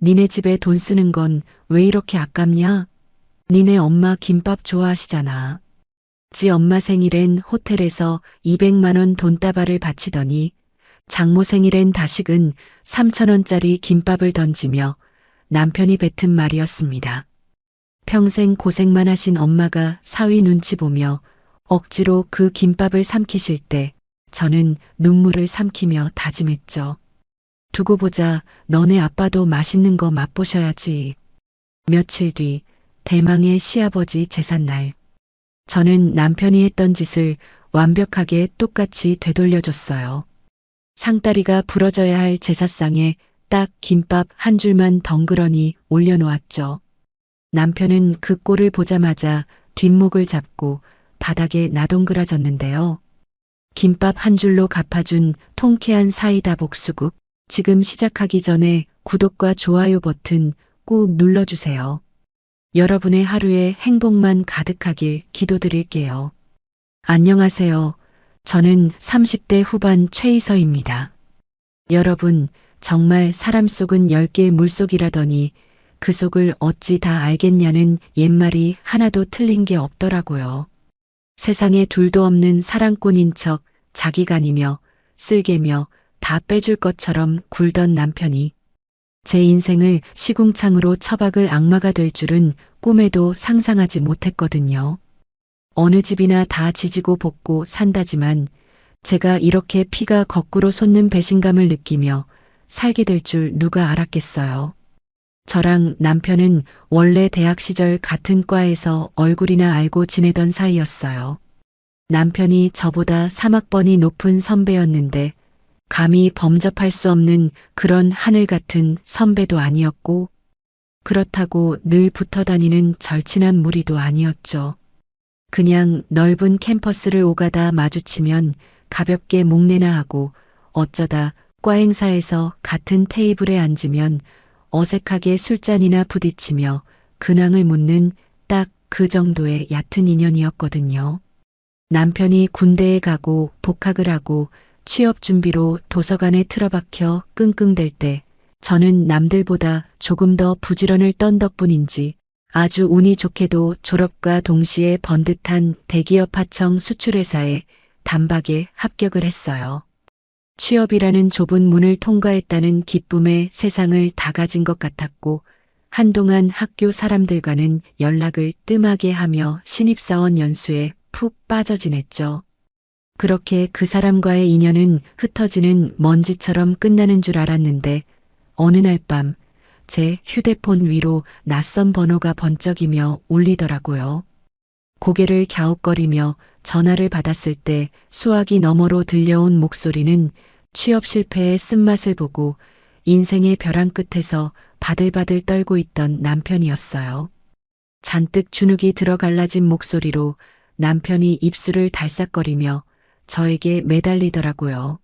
니네 집에 돈 쓰는 건 왜 이렇게 아깝냐? 니네 엄마 김밥 좋아하시잖아. 지 엄마 생일엔 호텔에서 200만 원 돈다발을 바치더니 장모 생일엔 다시금 3천 원짜리 김밥을 던지며 남편이 뱉은 말이었습니다. 평생 고생만 하신 엄마가 사위 눈치 보며 억지로 그 김밥을 삼키실 때 저는 눈물을 삼키며 다짐했죠. 두고 보자. 너네 아빠도 맛있는 거 맛보셔야지. 며칠 뒤 대망의 시아버지 제삿날. 저는 남편이 했던 짓을 완벽하게 똑같이 되돌려줬어요. 상다리가 부러져야 할 제사상에 딱 김밥 한 줄만 덩그러니 올려놓았죠. 남편은 그 꼴을 보자마자 뒷목을 잡고 바닥에 나동그라졌는데요. 김밥 한 줄로 갚아준 통쾌한 사이다 복수국. 지금 시작하기 전에 구독과 좋아요 버튼 꾹 눌러주세요. 여러분의 하루에 행복만 가득하길 기도드릴게요. 안녕하세요. 저는 30대 후반 최이서입니다. 여러분, 정말 사람 속은 10길 물속이라더니 그 속을 어찌 다 알겠냐는 옛말이 하나도 틀린 게 없더라고요. 세상에 둘도 없는 사랑꾼인 척 자기간이며 쓸개며 다 빼줄 것처럼 굴던 남편이 제 인생을 시궁창으로 처박을 악마가 될 줄은 꿈에도 상상하지 못했거든요. 어느 집이나 다 지지고 볶고 산다지만 제가 이렇게 피가 거꾸로 솟는 배신감을 느끼며 살게 될 줄 누가 알았겠어요. 저랑 남편은 원래 대학 시절 같은 과에서 얼굴이나 알고 지내던 사이였어요. 남편이 저보다 3학번이 높은 선배였는데 감히 범접할 수 없는 그런 하늘 같은 선배도 아니었고 그렇다고 늘 붙어 다니는 절친한 무리도 아니었죠. 그냥 넓은 캠퍼스를 오가다 마주치면 가볍게 목례나 하고 어쩌다 과 행사에서 같은 테이블에 앉으면 어색하게 술잔이나 부딪히며 근황을 묻는 딱 그 정도의 얕은 인연이었거든요. 남편이 군대에 가고 복학을 하고 취업 준비로 도서관에 틀어박혀 끙끙댈 때 저는 남들보다 조금 더 부지런을 떤 덕분인지 아주 운이 좋게도 졸업과 동시에 번듯한 대기업 하청 수출회사에 단박에 합격을 했어요. 취업이라는 좁은 문을 통과했다는 기쁨에 세상을 다 가진 것 같았고 한동안 학교 사람들과는 연락을 뜸하게 하며 신입사원 연수에 푹 빠져 지냈죠. 그렇게 그 사람과의 인연은 흩어지는 먼지처럼 끝나는 줄 알았는데 어느 날 밤 제 휴대폰 위로 낯선 번호가 번쩍이며 울리더라고요. 고개를 갸웃거리며 전화를 받았을 때 수화기 너머로 들려온 목소리는 취업 실패의 쓴맛을 보고 인생의 벼랑 끝에서 바들바들 떨고 있던 남편이었어요. 잔뜩 주눅이 들어 갈라진 목소리로 남편이 입술을 달싹거리며 저에게 매달리더라고요.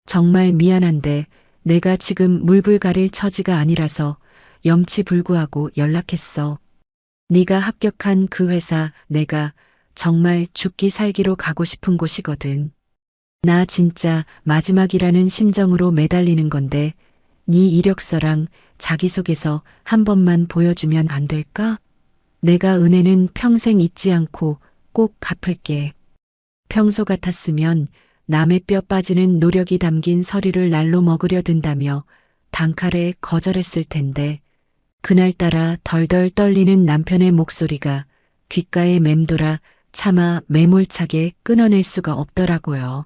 정말 미안한데 내가 지금 물불 가릴 처지가 아니라서 염치불구하고 연락했어. 네가 합격한 그 회사 내가 정말 죽기 살기로 가고 싶은 곳이거든. 나 진짜 마지막이라는 심정으로 매달리는 건데 네 이력서랑 자기소개서 한 번만 보여주면 안 될까? 내가 은혜는 평생 잊지 않고 꼭 갚을게. 평소 같았으면 남의 뼈 빠지는 노력이 담긴 서류를 날로 먹으려 든다며 단칼에 거절했을 텐데 그날따라 덜덜 떨리는 남편의 목소리가 귓가에 맴돌아 차마 매몰차게 끊어낼 수가 없더라고요.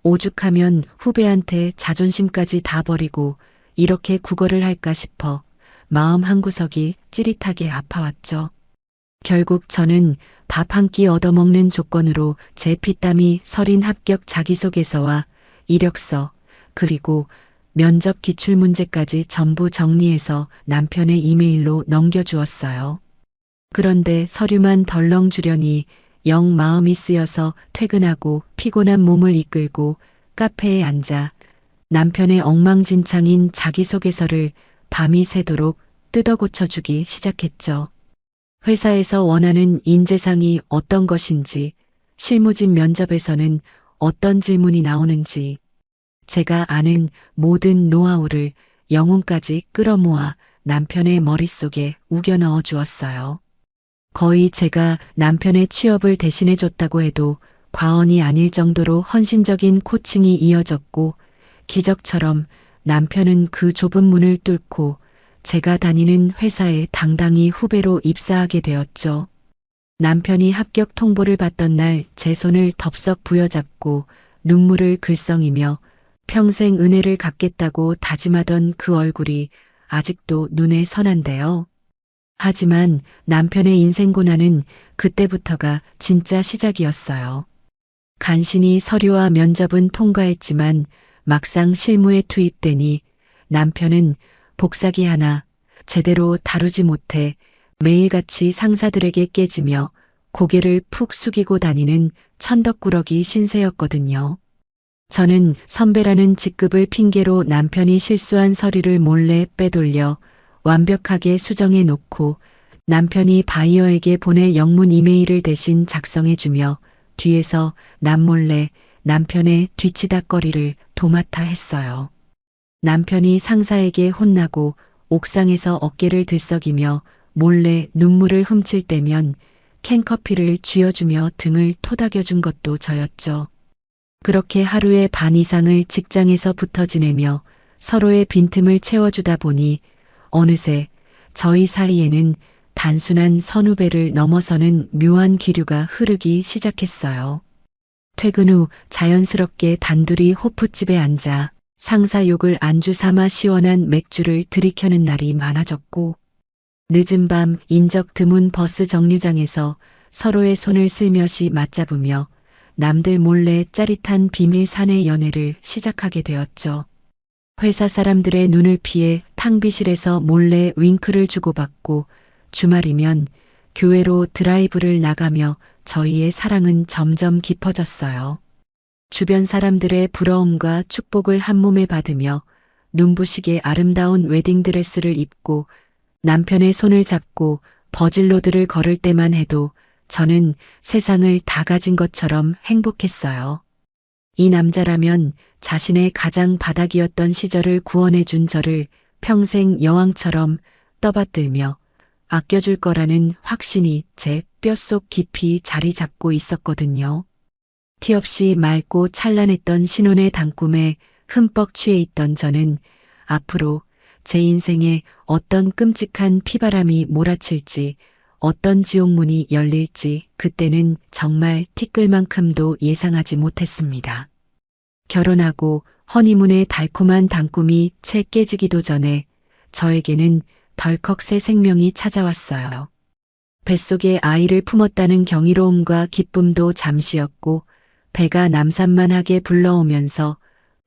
오죽하면 후배한테 자존심까지 다 버리고 이렇게 구걸을 할까 싶어 마음 한구석이 찌릿하게 아파왔죠. 결국 저는 밥 한 끼 얻어먹는 조건으로 제 피땀이 서린 합격 자기소개서와 이력서 그리고 면접 기출문제까지 전부 정리해서 남편의 이메일로 넘겨주었어요. 그런데 서류만 덜렁 주려니 영 마음이 쓰여서 퇴근하고 피곤한 몸을 이끌고 카페에 앉아 남편의 엉망진창인 자기소개서를 밤이 새도록 뜯어 고쳐주기 시작했죠. 회사에서 원하는 인재상이 어떤 것인지, 실무진 면접에서는 어떤 질문이 나오는지, 제가 아는 모든 노하우를 영혼까지 끌어모아 남편의 머릿속에 우겨 넣어 주었어요. 거의 제가 남편의 취업을 대신해 줬다고 해도 과언이 아닐 정도로 헌신적인 코칭이 이어졌고, 기적처럼 남편은 그 좁은 문을 뚫고 제가 다니는 회사에 당당히 후배로 입사하게 되었죠. 남편이 합격 통보를 받던 날 제 손을 덥석 부여잡고 눈물을 글썽이며 평생 은혜를 갚겠다고 다짐하던 그 얼굴이 아직도 눈에 선한데요. 하지만 남편의 인생 고난은 그때부터가 진짜 시작이었어요. 간신히 서류와 면접은 통과했지만 막상 실무에 투입되니 남편은 복사기 하나 제대로 다루지 못해 매일같이 상사들에게 깨지며 고개를 푹 숙이고 다니는 천덕꾸러기 신세였거든요. 저는 선배라는 직급을 핑계로 남편이 실수한 서류를 몰래 빼돌려 완벽하게 수정해 놓고 남편이 바이어에게 보낼 영문 이메일을 대신 작성해주며 뒤에서 남몰래 남편의 뒤치다꺼리를 도맡아 했어요. 남편이 상사에게 혼나고 옥상에서 어깨를 들썩이며 몰래 눈물을 훔칠 때면 캔커피를 쥐어주며 등을 토닥여준 것도 저였죠. 그렇게 하루에 반 이상을 직장에서 붙어 지내며 서로의 빈틈을 채워주다 보니 어느새 저희 사이에는 단순한 선후배를 넘어서는 묘한 기류가 흐르기 시작했어요. 퇴근 후 자연스럽게 단둘이 호프집에 앉아 상사 욕을 안주 삼아 시원한 맥주를 들이켜는 날이 많아졌고, 늦은 밤 인적 드문 버스 정류장에서 서로의 손을 슬며시 맞잡으며 남들 몰래 짜릿한 비밀 사내 연애를 시작하게 되었죠. 회사 사람들의 눈을 피해 탕비실에서 몰래 윙크를 주고받고 주말이면 교회로 드라이브를 나가며 저희의 사랑은 점점 깊어졌어요. 주변 사람들의 부러움과 축복을 한몸에 받으며 눈부시게 아름다운 웨딩드레스를 입고 남편의 손을 잡고 버질로드를 걸을 때만 해도 저는 세상을 다 가진 것처럼 행복했어요. 이 남자라면 자신의 가장 바닥이었던 시절을 구원해 준 저를 평생 여왕처럼 떠받들며 아껴줄 거라는 확신이 제 뼛속 깊이 자리 잡고 있었거든요. 티 없이 맑고 찬란했던 신혼의 단꿈에 흠뻑 취해 있던 저는 앞으로 제 인생에 어떤 끔찍한 피바람이 몰아칠지, 어떤 지옥문이 열릴지 그때는 정말 티끌만큼도 예상하지 못했습니다. 결혼하고 허니문의 달콤한 단꿈이 채 깨지기도 전에 저에게는 덜컥 새 생명이 찾아왔어요. 뱃속에 아이를 품었다는 경이로움과 기쁨도 잠시였고, 배가 남산만하게 불러오면서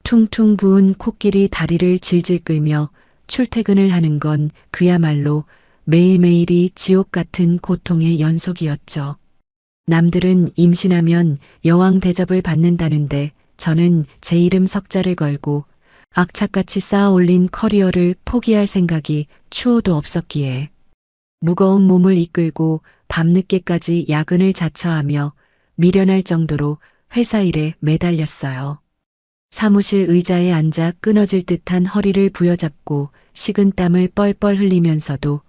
퉁퉁 부은 코끼리 다리를 질질 끌며 출퇴근을 하는 건 그야말로 매일매일이 지옥 같은 고통의 연속이었죠. 남들은 임신하면 여왕 대접을 받는다는데 저는 제 이름 석자를 걸고 악착같이 쌓아 올린 커리어를 포기할 생각이 추호도 없었기에 무거운 몸을 이끌고 밤늦게까지 야근을 자처하며 미련할 정도로 회사 일에 매달렸어요. 사무실 의자에 앉아 끊어질 듯한 허리를 부여잡고 식은 땀을 뻘뻘 흘리면서도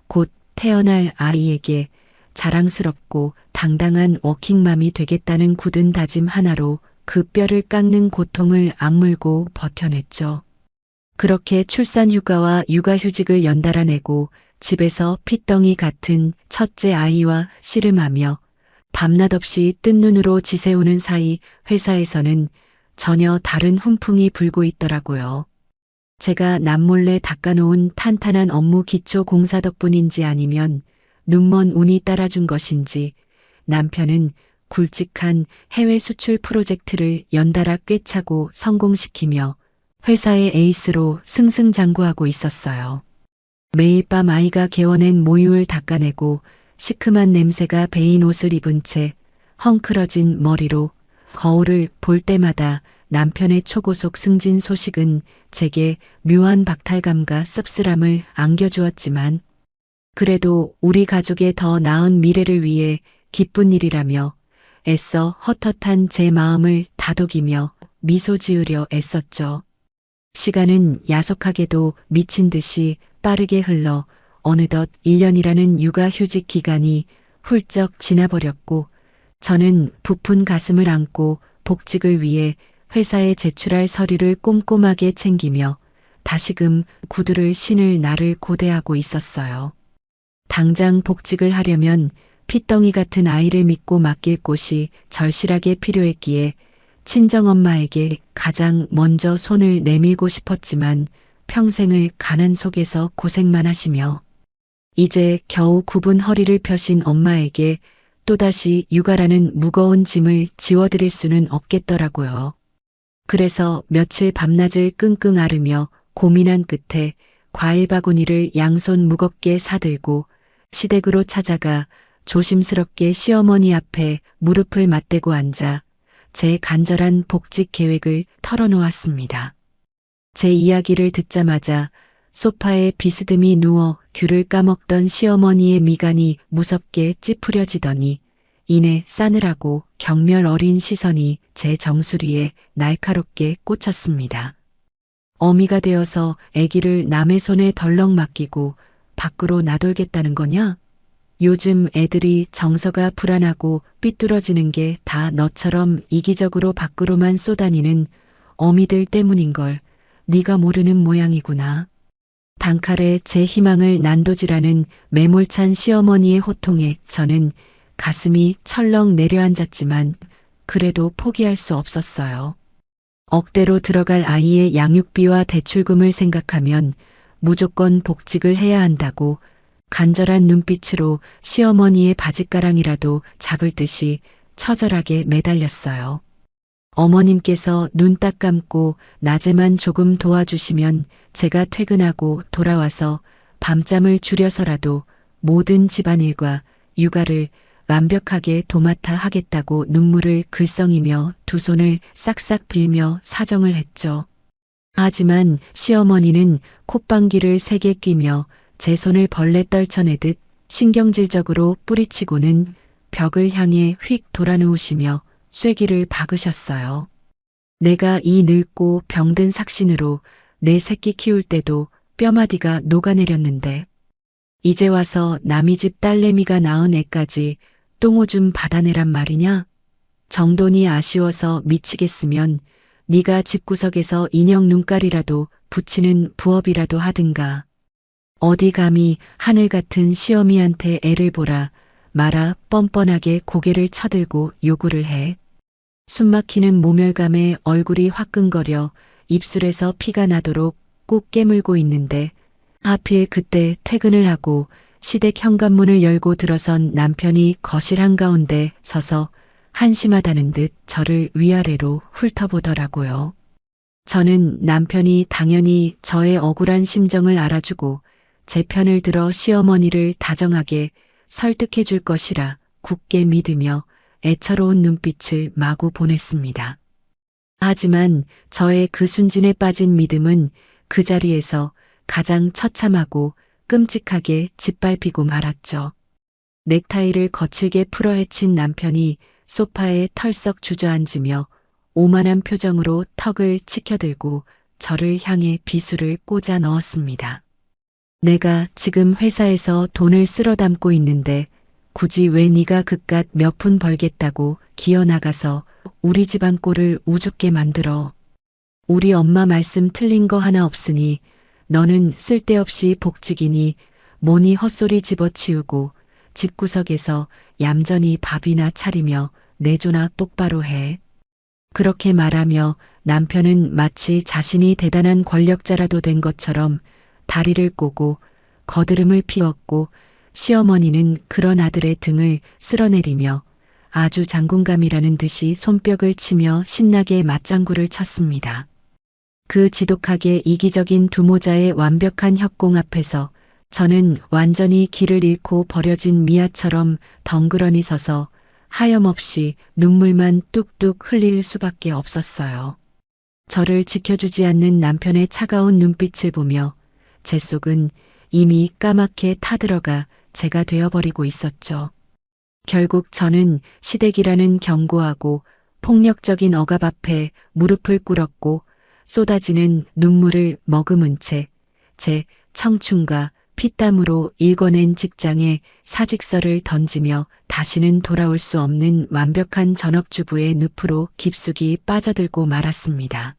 곧 태어날 아이에게 자랑스럽고 당당한 워킹맘이 되겠다는 굳은 다짐 하나로 그 뼈를 깎는 고통을 악물고 버텨냈죠. 그렇게 출산 휴가와 육아휴직을 연달아 내고 집에서 핏덩이 같은 첫째 아이와 씨름하며 밤낮 없이 뜬 눈으로 지새우는 사이 회사에서는 전혀 다른 훈풍이 불고 있더라고요. 제가 남몰래 닦아놓은 탄탄한 업무 기초 공사 덕분인지 아니면 눈먼 운이 따라준 것인지 남편은 굵직한 해외 수출 프로젝트를 연달아 꿰차고 성공시키며 회사의 에이스로 승승장구하고 있었어요. 매일 밤 아이가 개워낸 모유를 닦아내고 시큼한 냄새가 배인 옷을 입은 채 헝클어진 머리로 거울을 볼 때마다 남편의 초고속 승진 소식은 제게 묘한 박탈감과 씁쓸함을 안겨주었지만 그래도 우리 가족의 더 나은 미래를 위해 기쁜 일이라며 애써 헛헛한 제 마음을 다독이며 미소 지으려 애썼죠. 시간은 야속하게도 미친 듯이 빠르게 흘러 어느덧 1년이라는 육아휴직 기간이 훌쩍 지나버렸고 저는 부푼 가슴을 안고 복직을 위해 회사에 제출할 서류를 꼼꼼하게 챙기며 다시금 구두를 신을 날을 고대하고 있었어요. 당장 복직을 하려면 핏덩이 같은 아이를 믿고 맡길 곳이 절실하게 필요했기에 친정엄마에게 가장 먼저 손을 내밀고 싶었지만 평생을 가난 속에서 고생만 하시며 이제 겨우 굽은 허리를 펴신 엄마에게 또다시 육아라는 무거운 짐을 지워드릴 수는 없겠더라고요. 그래서 며칠 밤낮을 끙끙 앓으며 고민한 끝에 과일 바구니를 양손 무겁게 사들고 시댁으로 찾아가 조심스럽게 시어머니 앞에 무릎을 맞대고 앉아 제 간절한 복직 계획을 털어놓았습니다. 제 이야기를 듣자마자 소파에 비스듬히 누워 귤을 까먹던 시어머니의 미간이 무섭게 찌푸려지더니 이내 싸늘하고 경멸 어린 시선이 제 정수리에 날카롭게 꽂혔습니다. 어미가 되어서 아기를 남의 손에 덜렁 맡기고 밖으로 나돌겠다는 거냐? 요즘 애들이 정서가 불안하고 삐뚤어지는 게 다 너처럼 이기적으로 밖으로만 쏘다니는 어미들 때문인걸 네가 모르는 모양이구나. 단칼에 제 희망을 난도질하는 매몰찬 시어머니의 호통에 저는 가슴이 철렁 내려앉았지만 그래도 포기할 수 없었어요. 억대로 들어갈 아이의 양육비와 대출금을 생각하면 무조건 복직을 해야 한다고 간절한 눈빛으로 시어머니의 바짓가랑이라도 잡을 듯이 처절하게 매달렸어요. 어머님께서 눈 딱 감고 낮에만 조금 도와주시면 제가 퇴근하고 돌아와서 밤잠을 줄여서라도 모든 집안일과 육아를 완벽하게 도맡아 하겠다고 눈물을 글썽이며 두 손을 싹싹 빌며 사정을 했죠. 하지만 시어머니는 콧방귀를 세게 뀌며 제 손을 벌레 떨쳐내듯 신경질적으로 뿌리치고는 벽을 향해 휙 돌아누우시며 쐐기를 박으셨어요. 내가 이 늙고 병든 삭신으로 내 새끼 키울 때도 뼈마디가 녹아내렸는데 이제 와서 남이 집 딸내미가 낳은 애까지 똥오줌 받아내란 말이냐? 정돈이 아쉬워서 미치겠으면 네가 집구석에서 인형 눈깔이라도 붙이는 부업이라도 하든가. 어디 감히 하늘 같은 시어미한테 애를 보라 마라 뻔뻔하게 고개를 쳐들고 요구를 해. 숨막히는 모멸감에 얼굴이 화끈거려 입술에서 피가 나도록 꾹 깨물고 있는데 하필 그때 퇴근을 하고 시댁 현관문을 열고 들어선 남편이 거실 한가운데 서서 한심하다는 듯 저를 위아래로 훑어보더라고요. 저는 남편이 당연히 저의 억울한 심정을 알아주고 제 편을 들어 시어머니를 다정하게 설득해 줄 것이라 굳게 믿으며 애처로운 눈빛을 마구 보냈습니다. 하지만 저의 그 순진에 빠진 믿음은 그 자리에서 가장 처참하고 끔찍하게 짓밟히고 말았죠. 넥타이를 거칠게 풀어 헤친 남편이 소파에 털썩 주저앉으며 오만한 표정으로 턱을 치켜들고 저를 향해 비수를 꽂아 넣었습니다. 내가 지금 회사에서 돈을 쓸어 담고 있는데 굳이 왜 네가 그깟 몇 푼 벌겠다고 기어나가서 우리 집안 꼴을 우습게 만들어. 우리 엄마 말씀 틀린 거 하나 없으니 너는 쓸데없이 복직이니 뭐니 헛소리 집어치우고 집구석에서 얌전히 밥이나 차리며 내조나 똑바로 해. 그렇게 말하며 남편은 마치 자신이 대단한 권력자라도 된 것처럼 다리를 꼬고 거드름을 피웠고 시어머니는 그런 아들의 등을 쓸어내리며 아주 장군감이라는 듯이 손뼉을 치며 신나게 맞장구를 쳤습니다. 그 지독하게 이기적인 두 모자의 완벽한 협공 앞에서 저는 완전히 길을 잃고 버려진 미아처럼 덩그러니 서서 하염없이 눈물만 뚝뚝 흘릴 수밖에 없었어요. 저를 지켜주지 않는 남편의 차가운 눈빛을 보며 제 속은 이미 까맣게 타들어가 제가 되어버리고 있었죠. 결국 저는 시댁이라는 견고하고 폭력적인 억압 앞에 무릎을 꿇었고 쏟아지는 눈물을 머금은 채 제 청춘과 피땀으로 일궈낸 직장에 사직서를 던지며 다시는 돌아올 수 없는 완벽한 전업주부의 늪으로 깊숙이 빠져들고 말았습니다.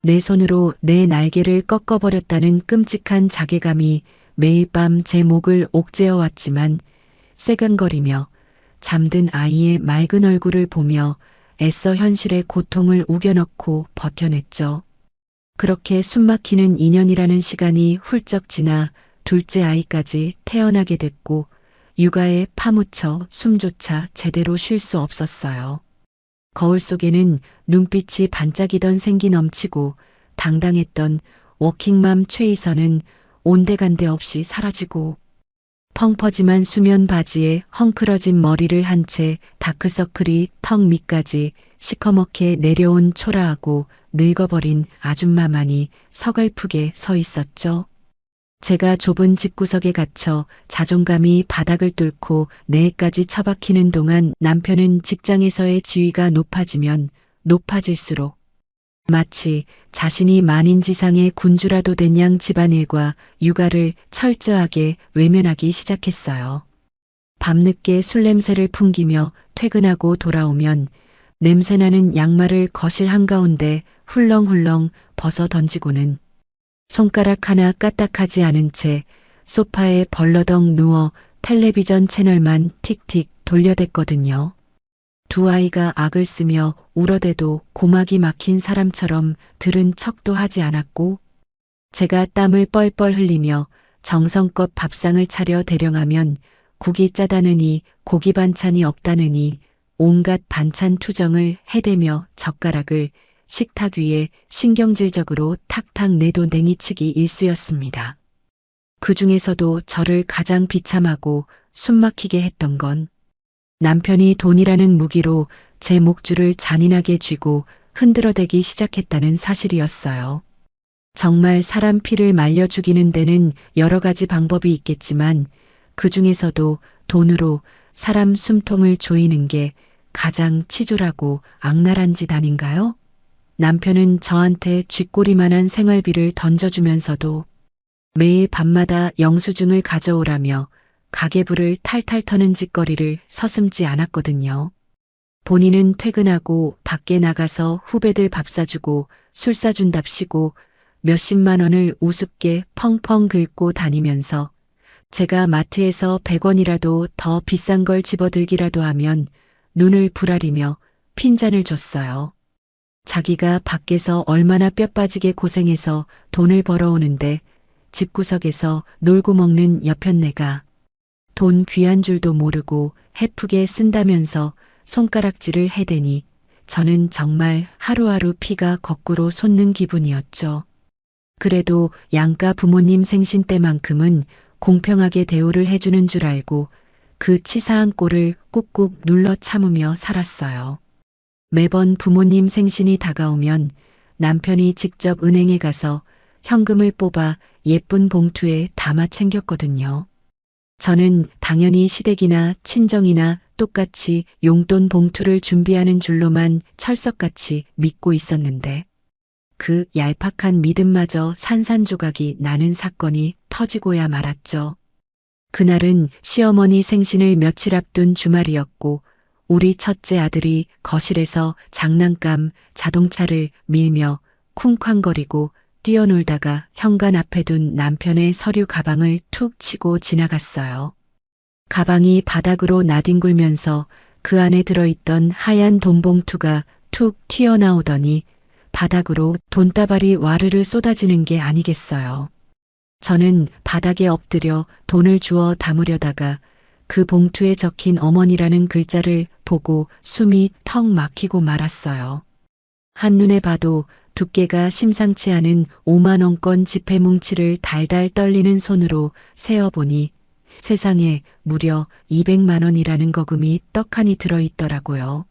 내 손으로 내 날개를 꺾어버렸다는 끔찍한 자괴감이 매일 밤 제 목을 옥죄어 왔지만 새근거리며 잠든 아이의 맑은 얼굴을 보며 애써 현실의 고통을 우겨넣고 버텨냈죠. 그렇게 숨막히는 2년이라는 시간이 훌쩍 지나 둘째 아이까지 태어나게 됐고 육아에 파묻혀 숨조차 제대로 쉴 수 없었어요. 거울 속에는 눈빛이 반짝이던 생기 넘치고 당당했던 워킹맘 최희선은 온데간데 없이 사라지고 펑퍼짐한 수면 바지에 헝클어진 머리를 한 채 다크서클이 턱 밑까지 시커멓게 내려온 초라하고 늙어버린 아줌마만이 서글프게 서 있었죠. 제가 좁은 집구석에 갇혀 자존감이 바닥을 뚫고 뇌에까지 처박히는 동안 남편은 직장에서의 지위가 높아지면 높아질수록 마치 자신이 만인지상의 군주라도 된 양 집안일과 육아를 철저하게 외면하기 시작했어요. 밤늦게 술 냄새를 풍기며 퇴근하고 돌아오면 냄새나는 양말을 거실 한가운데 훌렁훌렁 벗어 던지고는 손가락 하나 까딱하지 않은 채 소파에 벌러덩 누워 텔레비전 채널만 틱틱 돌려댔거든요. 두 아이가 악을 쓰며 울어대도 고막이 막힌 사람처럼 들은 척도 하지 않았고 제가 땀을 뻘뻘 흘리며 정성껏 밥상을 차려 대령하면 국이 짜다느니 고기 반찬이 없다느니 온갖 반찬 투정을 해대며 젓가락을 식탁 위에 신경질적으로 탁탁 내도 냉이치기 일쑤였습니다. 그 중에서도 저를 가장 비참하고 숨막히게 했던 건 남편이 돈이라는 무기로 제 목줄을 잔인하게 쥐고 흔들어대기 시작했다는 사실이었어요. 정말 사람 피를 말려 죽이는 데는 여러 가지 방법이 있겠지만 그 중에서도 돈으로 사람 숨통을 조이는 게 가장 치졸하고 악랄한 짓 아닌가요? 남편은 저한테 쥐꼬리만한 생활비를 던져주면서도 매일 밤마다 영수증을 가져오라며 가계부를 탈탈 터는 짓거리를 서슴지 않았거든요. 본인은 퇴근하고 밖에 나가서 후배들 밥 사주고 술 사준답시고 몇십만 원을 우습게 펑펑 긁고 다니면서 제가 마트에서 100원이라도 더 비싼 걸 집어들기라도 하면 눈을 부라리며 핀잔을 줬어요. 자기가 밖에서 얼마나 뼈 빠지게 고생해서 돈을 벌어오는데 집구석에서 놀고 먹는 여편네가 돈 귀한 줄도 모르고 헤프게 쓴다면서 손가락질을 해대니 저는 정말 하루하루 피가 거꾸로 솟는 기분이었죠. 그래도 양가 부모님 생신 때만큼은 공평하게 대우를 해주는 줄 알고 그 치사한 꼴을 꾹꾹 눌러 참으며 살았어요. 매번 부모님 생신이 다가오면 남편이 직접 은행에 가서 현금을 뽑아 예쁜 봉투에 담아 챙겼거든요. 저는 당연히 시댁이나 친정이나 똑같이 용돈 봉투를 준비하는 줄로만 철석같이 믿고 있었는데 그 얄팍한 믿음마저 산산조각이 나는 사건이 터지고야 말았죠. 그날은 시어머니 생신을 며칠 앞둔 주말이었고 우리 첫째 아들이 거실에서 장난감 자동차를 밀며 쿵쾅거리고 뛰어놀다가 현관 앞에 둔 남편의 서류 가방을 툭 치고 지나갔어요. 가방이 바닥으로 나뒹굴면서 그 안에 들어있던 하얀 돈봉투가 툭 튀어나오더니 바닥으로 돈다발이 와르르 쏟아지는 게 아니겠어요. 저는 바닥에 엎드려 돈을 주워 담으려다가 그 봉투에 적힌 어머니라는 글자를 보고 숨이 턱 막히고 말았어요. 한눈에 봐도 두께가 심상치 않은 5만 원권 지폐 뭉치를 달달 떨리는 손으로 세어보니 세상에 무려 200만 원이라는 거금이 떡하니 들어있더라고요.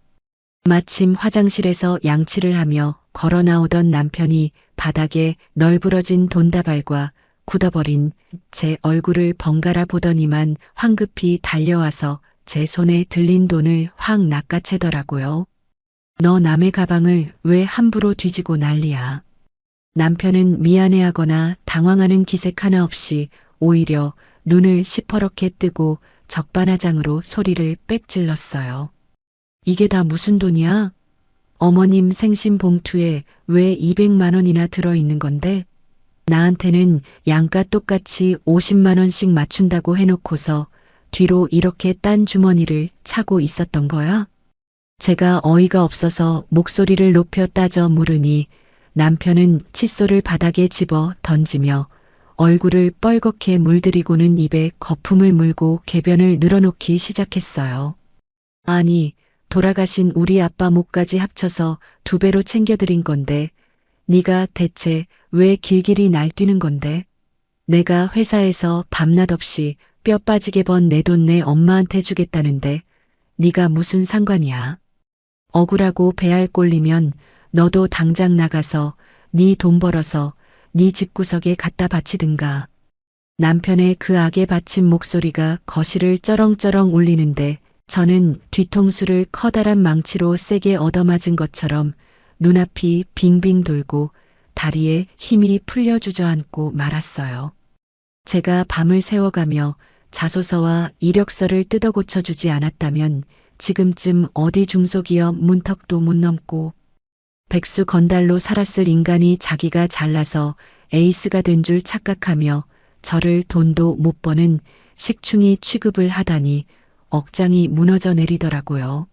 마침 화장실에서 양치를 하며 걸어 나오던 남편이 바닥에 널브러진 돈다발과 굳어버린 제 얼굴을 번갈아 보더니만 황급히 달려와서 제 손에 들린 돈을 확 낚아채더라고요. 너 남의 가방을 왜 함부로 뒤지고 난리야. 남편은 미안해하거나 당황하는 기색 하나 없이 오히려 눈을 시퍼렇게 뜨고 적반하장으로 소리를 빽 질렀어요. 이게 다 무슨 돈이야? 어머님 생신 봉투에 왜 200만 원이나 들어있는 건데? 나한테는 양가 똑같이 50만 원씩 맞춘다고 해놓고서 뒤로 이렇게 딴 주머니를 차고 있었던 거야? 제가 어이가 없어서 목소리를 높여 따져 물으니 남편은 칫솔을 바닥에 집어 던지며 얼굴을 뻘겋게 물들이고는 입에 거품을 물고 개변을 늘어놓기 시작했어요. 아니, 돌아가신 우리 아빠 몫까지 합쳐서 2배로 챙겨드린 건데 네가 대체 왜 길길이 날뛰는 건데? 내가 회사에서 밤낮 없이 뼈 빠지게 번 내 돈 내 엄마한테 주겠다는데 네가 무슨 상관이야? 억울하고 배알 꼴리면 너도 당장 나가서 네 돈 벌어서 네 집구석에 갖다 바치든가. 남편의 그 악에 받친 목소리가 거실을 쩌렁쩌렁 울리는데 저는 뒤통수를 커다란 망치로 세게 얻어맞은 것처럼 눈앞이 빙빙 돌고 다리에 힘이 풀려 주저앉고 말았어요. 제가 밤을 새워가며 자소서와 이력서를 뜯어 고쳐주지 않았다면 지금쯤 어디 중소기업 문턱도 못 넘고 백수 건달로 살았을 인간이 자기가 잘나서 에이스가 된 줄 착각하며 저를 돈도 못 버는 식충이 취급을 하다니 억장이 무너져 내리더라고요.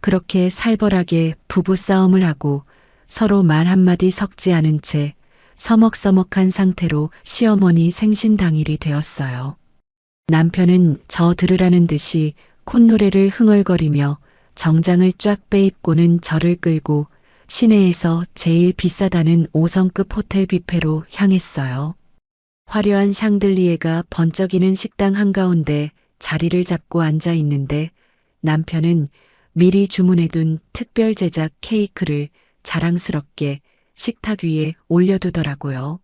그렇게 살벌하게 부부싸움을 하고 서로 말 한마디 섞지 않은 채 서먹서먹한 상태로 시어머니 생신 당일이 되었어요. 남편은 저 들으라는 듯이 콧노래를 흥얼거리며 정장을 쫙 빼입고는 저를 끌고 시내에서 제일 비싸다는 5성급 호텔 뷔페로 향했어요. 화려한 샹들리에가 번쩍이는 식당 한가운데 자리를 잡고 앉아 있는데 남편은 미리 주문해둔 특별 제작 케이크를 자랑스럽게 식탁 위에 올려두더라고요.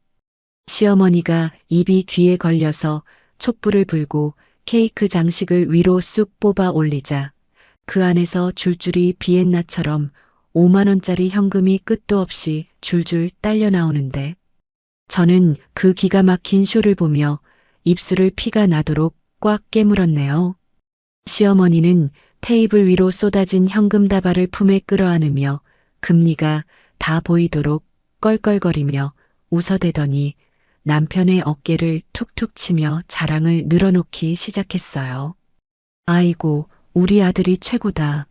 시어머니가 입이 귀에 걸려서 촛불을 불고 케이크 장식을 위로 쑥 뽑아 올리자 그 안에서 줄줄이 비엔나처럼 5만 원짜리 현금이 끝도 없이 줄줄 딸려 나오는데 저는 그 기가 막힌 쇼를 보며 입술을 피가 나도록 꽉 깨물었네요. 시어머니는 테이블 위로 쏟아진 현금 다발을 품에 끌어안으며 금리가 다 보이도록 껄껄거리며 웃어대더니 남편의 어깨를 툭툭 치며 자랑을 늘어놓기 시작했어요. 아이고, 우리 아들이 최고다.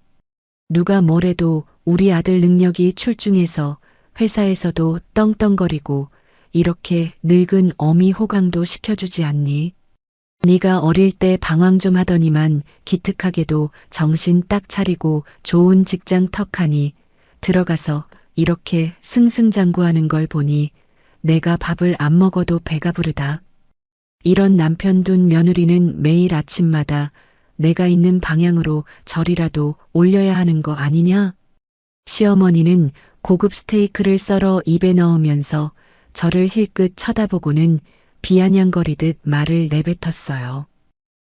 누가 뭐래도 우리 아들 능력이 출중해서 회사에서도 떵떵거리고 이렇게 늙은 어미 호강도 시켜주지 않니? 네가 어릴 때 방황 좀 하더니만 기특하게도 정신 딱 차리고 좋은 직장 턱하니 들어가서 이렇게 승승장구하는 걸 보니 내가 밥을 안 먹어도 배가 부르다. 이런 남편 둔 며느리는 매일 아침마다 내가 있는 방향으로 절이라도 올려야 하는 거 아니냐? 시어머니는 고급 스테이크를 썰어 입에 넣으면서 저를 힐끗 쳐다보고는 비아냥거리듯 말을 내뱉었어요.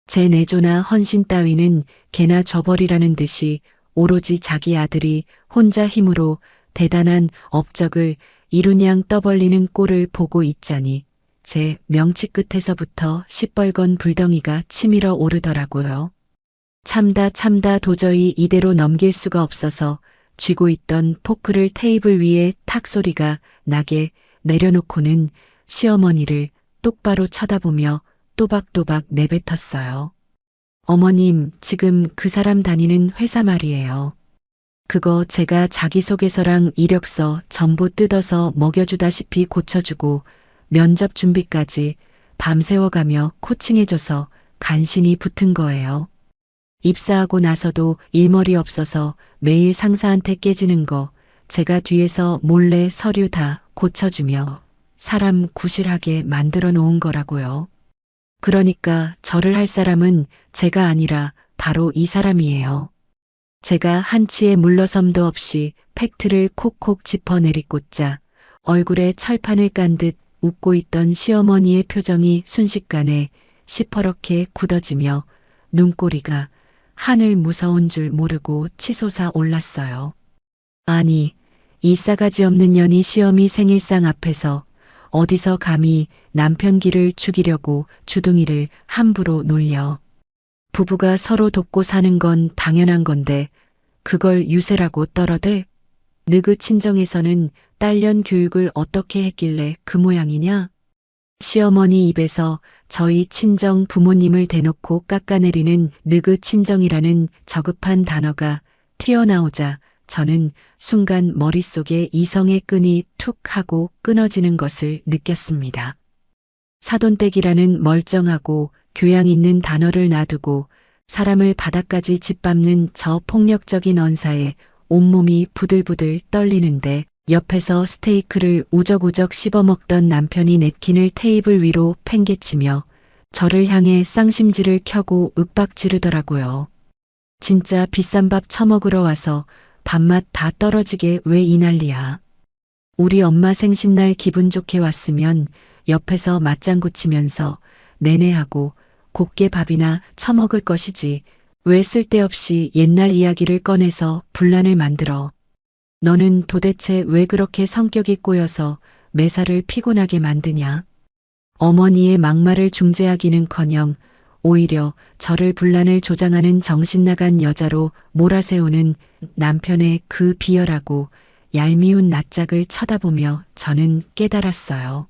제 내조나 헌신 따위는 개나 줘버리라는 듯이 오로지 자기 아들이 혼자 힘으로 대단한 업적을 이룬양 떠벌리는 꼴을 보고 있자니 제 명치 끝에서부터 시뻘건 불덩이가 치밀어 오르더라고요. 참다 도저히 이대로 넘길 수가 없어서 쥐고 있던 포크를 테이블 위에 탁 소리가 나게 내려놓고는 시어머니를 똑바로 쳐다보며 또박또박 내뱉었어요. 어머님, 지금 그 사람 다니는 회사 말이에요. 그거 제가 자기소개서랑 이력서 전부 뜯어서 먹여주다시피 고쳐주고 면접 준비까지 밤새워가며 코칭해줘서 간신히 붙은 거예요. 입사하고 나서도 일머리 없어서 매일 상사한테 깨지는 거 제가 뒤에서 몰래 서류 다 고쳐주며 사람 구실하게 만들어 놓은 거라고요. 그러니까 저를 할 사람은 제가 아니라 바로 이 사람이에요. 제가 한치의 물러섬도 없이 팩트를 콕콕 짚어 내리꽂자 얼굴에 철판을 깐 듯 웃고 있던 시어머니의 표정이 순식간에 시퍼렇게 굳어지며 눈꼬리가 하늘 무서운 줄 모르고 치솟아 올랐어요. 아니, 이 싸가지 없는 년이 시어미 생일상 앞에서 어디서 감히 남편 기를 죽이려고 주둥이를 함부로 놀려. 부부가 서로 돕고 사는 건 당연한 건데 그걸 유세라고 떨어대? 느그 친정에서는 딸년 교육을 어떻게 했길래 그 모양이냐? 시어머니 입에서 저희 친정 부모님을 대놓고 깎아내리는 느그 친정이라는 저급한 단어가 튀어나오자 저는 순간 머릿속에 이성의 끈이 툭 하고 끊어지는 것을 느꼈습니다. 사돈댁이라는 멀쩡하고 교양 있는 단어를 놔두고 사람을 바닥까지 짓밟는 저 폭력적인 언사에 온몸이 부들부들 떨리는데 옆에서 스테이크를 우적우적 씹어먹던 남편이 냅킨을 테이블 위로 팽개치며 저를 향해 쌍심지를 켜고 윽박 지르더라고요. 진짜 비싼 밥 처먹으러 와서 밥맛 다 떨어지게 왜 이 난리야. 우리 엄마 생신날 기분 좋게 왔으면 옆에서 맞장구 치면서 내내 하고 곱게 밥이나 처먹을 것이지 왜 쓸데없이 옛날 이야기를 꺼내서 분란을 만들어. 너는 도대체 왜 그렇게 성격이 꼬여서 매사를 피곤하게 만드냐. 어머니의 막말을 중재하기는커녕 오히려 저를 분란을 조장하는 정신나간 여자로 몰아세우는 남편의 그 비열하고 얄미운 낯짝을 쳐다보며 저는 깨달았어요.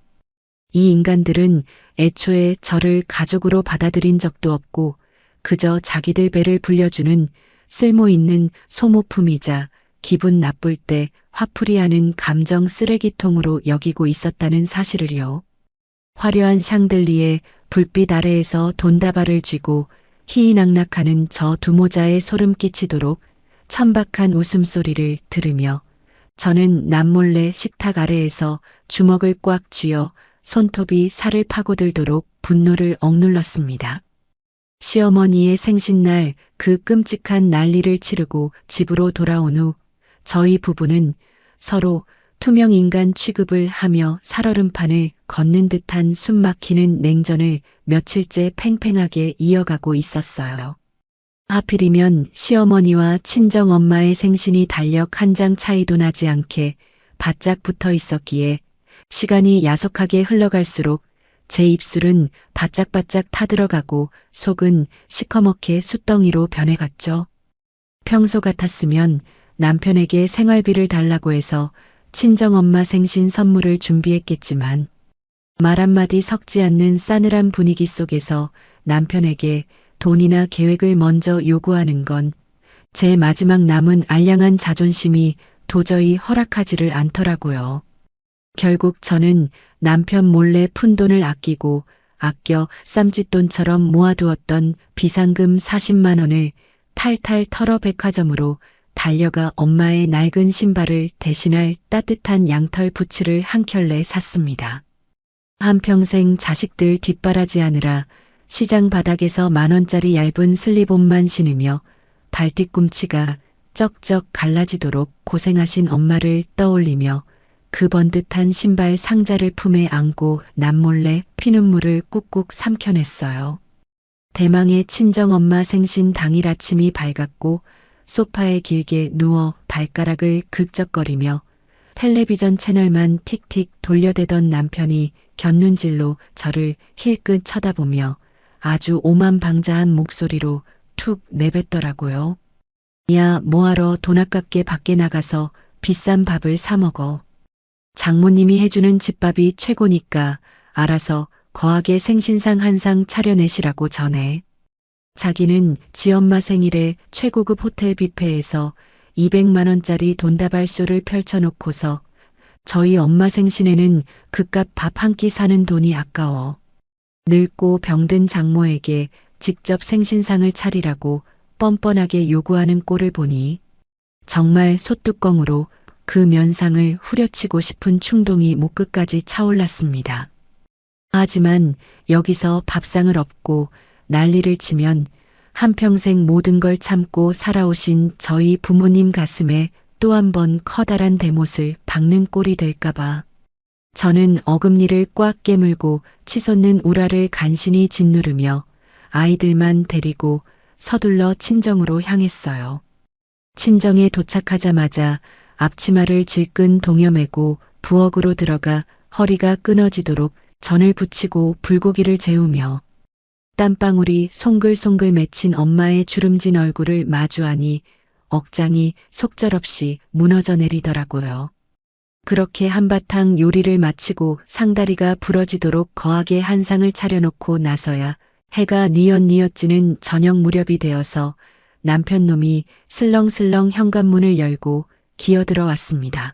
이 인간들은 애초에 저를 가족으로 받아들인 적도 없고 그저 자기들 배를 불려주는 쓸모있는 소모품이자 기분 나쁠 때 화풀이하는 감정 쓰레기통으로 여기고 있었다는 사실을요. 화려한 샹들리에 불빛 아래에서 돈다발을 쥐고 희희낙낙하는 저 두모자에 소름 끼치도록 천박한 웃음소리를 들으며 저는 남몰래 식탁 아래에서 주먹을 꽉 쥐어 손톱이 살을 파고들도록 분노를 억눌렀습니다. 시어머니의 생신날 그 끔찍한 난리를 치르고 집으로 돌아온 후 저희 부부는 서로 투명 인간 취급을 하며 살얼음판을 걷는 듯한 숨막히는 냉전을 며칠째 팽팽하게 이어가고 있었어요. 하필이면 시어머니와 친정엄마의 생신이 달력 한 장 차이도 나지 않게 바짝 붙어 있었기에 시간이 야속하게 흘러갈수록 제 입술은 바짝바짝 타들어가고 속은 시커멓게 숯덩이로 변해갔죠. 평소 같았으면 남편에게 생활비를 달라고 해서 친정엄마 생신 선물을 준비했겠지만 말 한마디 섞지 않는 싸늘한 분위기 속에서 남편에게 돈이나 계획을 먼저 요구하는 건 제 마지막 남은 알량한 자존심이 도저히 허락하지를 않더라고요. 결국 저는 남편 몰래 푼돈을 아끼고 아껴 쌈짓돈처럼 모아두었던 비상금 40만 원을 탈탈 털어 백화점으로 달려가 엄마의 낡은 신발을 대신할 따뜻한 양털 부츠를 한 켤레 샀습니다. 한평생 자식들 뒷바라지하느라 시장 바닥에서 10,000원짜리 얇은 슬립온만 신으며 발뒤꿈치가 쩍쩍 갈라지도록 고생하신 엄마를 떠올리며 그 번듯한 신발 상자를 품에 안고 남몰래 피눈물을 꾹꾹 삼켜냈어요. 대망의 친정엄마 생신 당일 아침이 밝았고 소파에 길게 누워 발가락을 긁적거리며 텔레비전 채널만 틱틱 돌려대던 남편이 곁눈질로 저를 힐끗 쳐다보며 아주 오만방자한 목소리로 툭 내뱉더라고요. 야, 뭐하러 돈 아깝게 밖에 나가서 비싼 밥을 사 먹어. 장모님이 해주는 집밥이 최고니까 알아서 거하게 생신상 한 상 차려내시라고 전해. 자기는 지엄마 생일에 최고급 호텔 뷔페에서 200만 원짜리 돈다발쇼를 펼쳐놓고서 저희 엄마 생신에는 그깟 밥 한 끼 사는 돈이 아까워. 늙고 병든 장모에게 직접 생신상을 차리라고 뻔뻔하게 요구하는 꼴을 보니 정말 소뚜껑으로 그 면상을 후려치고 싶은 충동이 목끝까지 차올랐습니다. 하지만 여기서 밥상을 엎고 난리를 치면 한평생 모든 걸 참고 살아오신 저희 부모님 가슴에 또 한 번 커다란 대못을 박는 꼴이 될까봐 저는 어금니를 꽉 깨물고 치솟는 우라를 간신히 짓누르며 아이들만 데리고 서둘러 친정으로 향했어요. 친정에 도착하자마자 앞치마를 질끈 동여매고 부엌으로 들어가 허리가 끊어지도록 전을 부치고 불고기를 재우며 땀방울이 송글송글 맺힌 엄마의 주름진 얼굴을 마주하니 억장이 속절없이 무너져 내리더라고요. 그렇게 한바탕 요리를 마치고 상다리가 부러지도록 거하게 한상을 차려놓고 나서야 해가 뉘엿뉘엿 지는 저녁 무렵이 되어서 남편 놈이 슬렁슬렁 현관문을 열고 기어들어 왔습니다.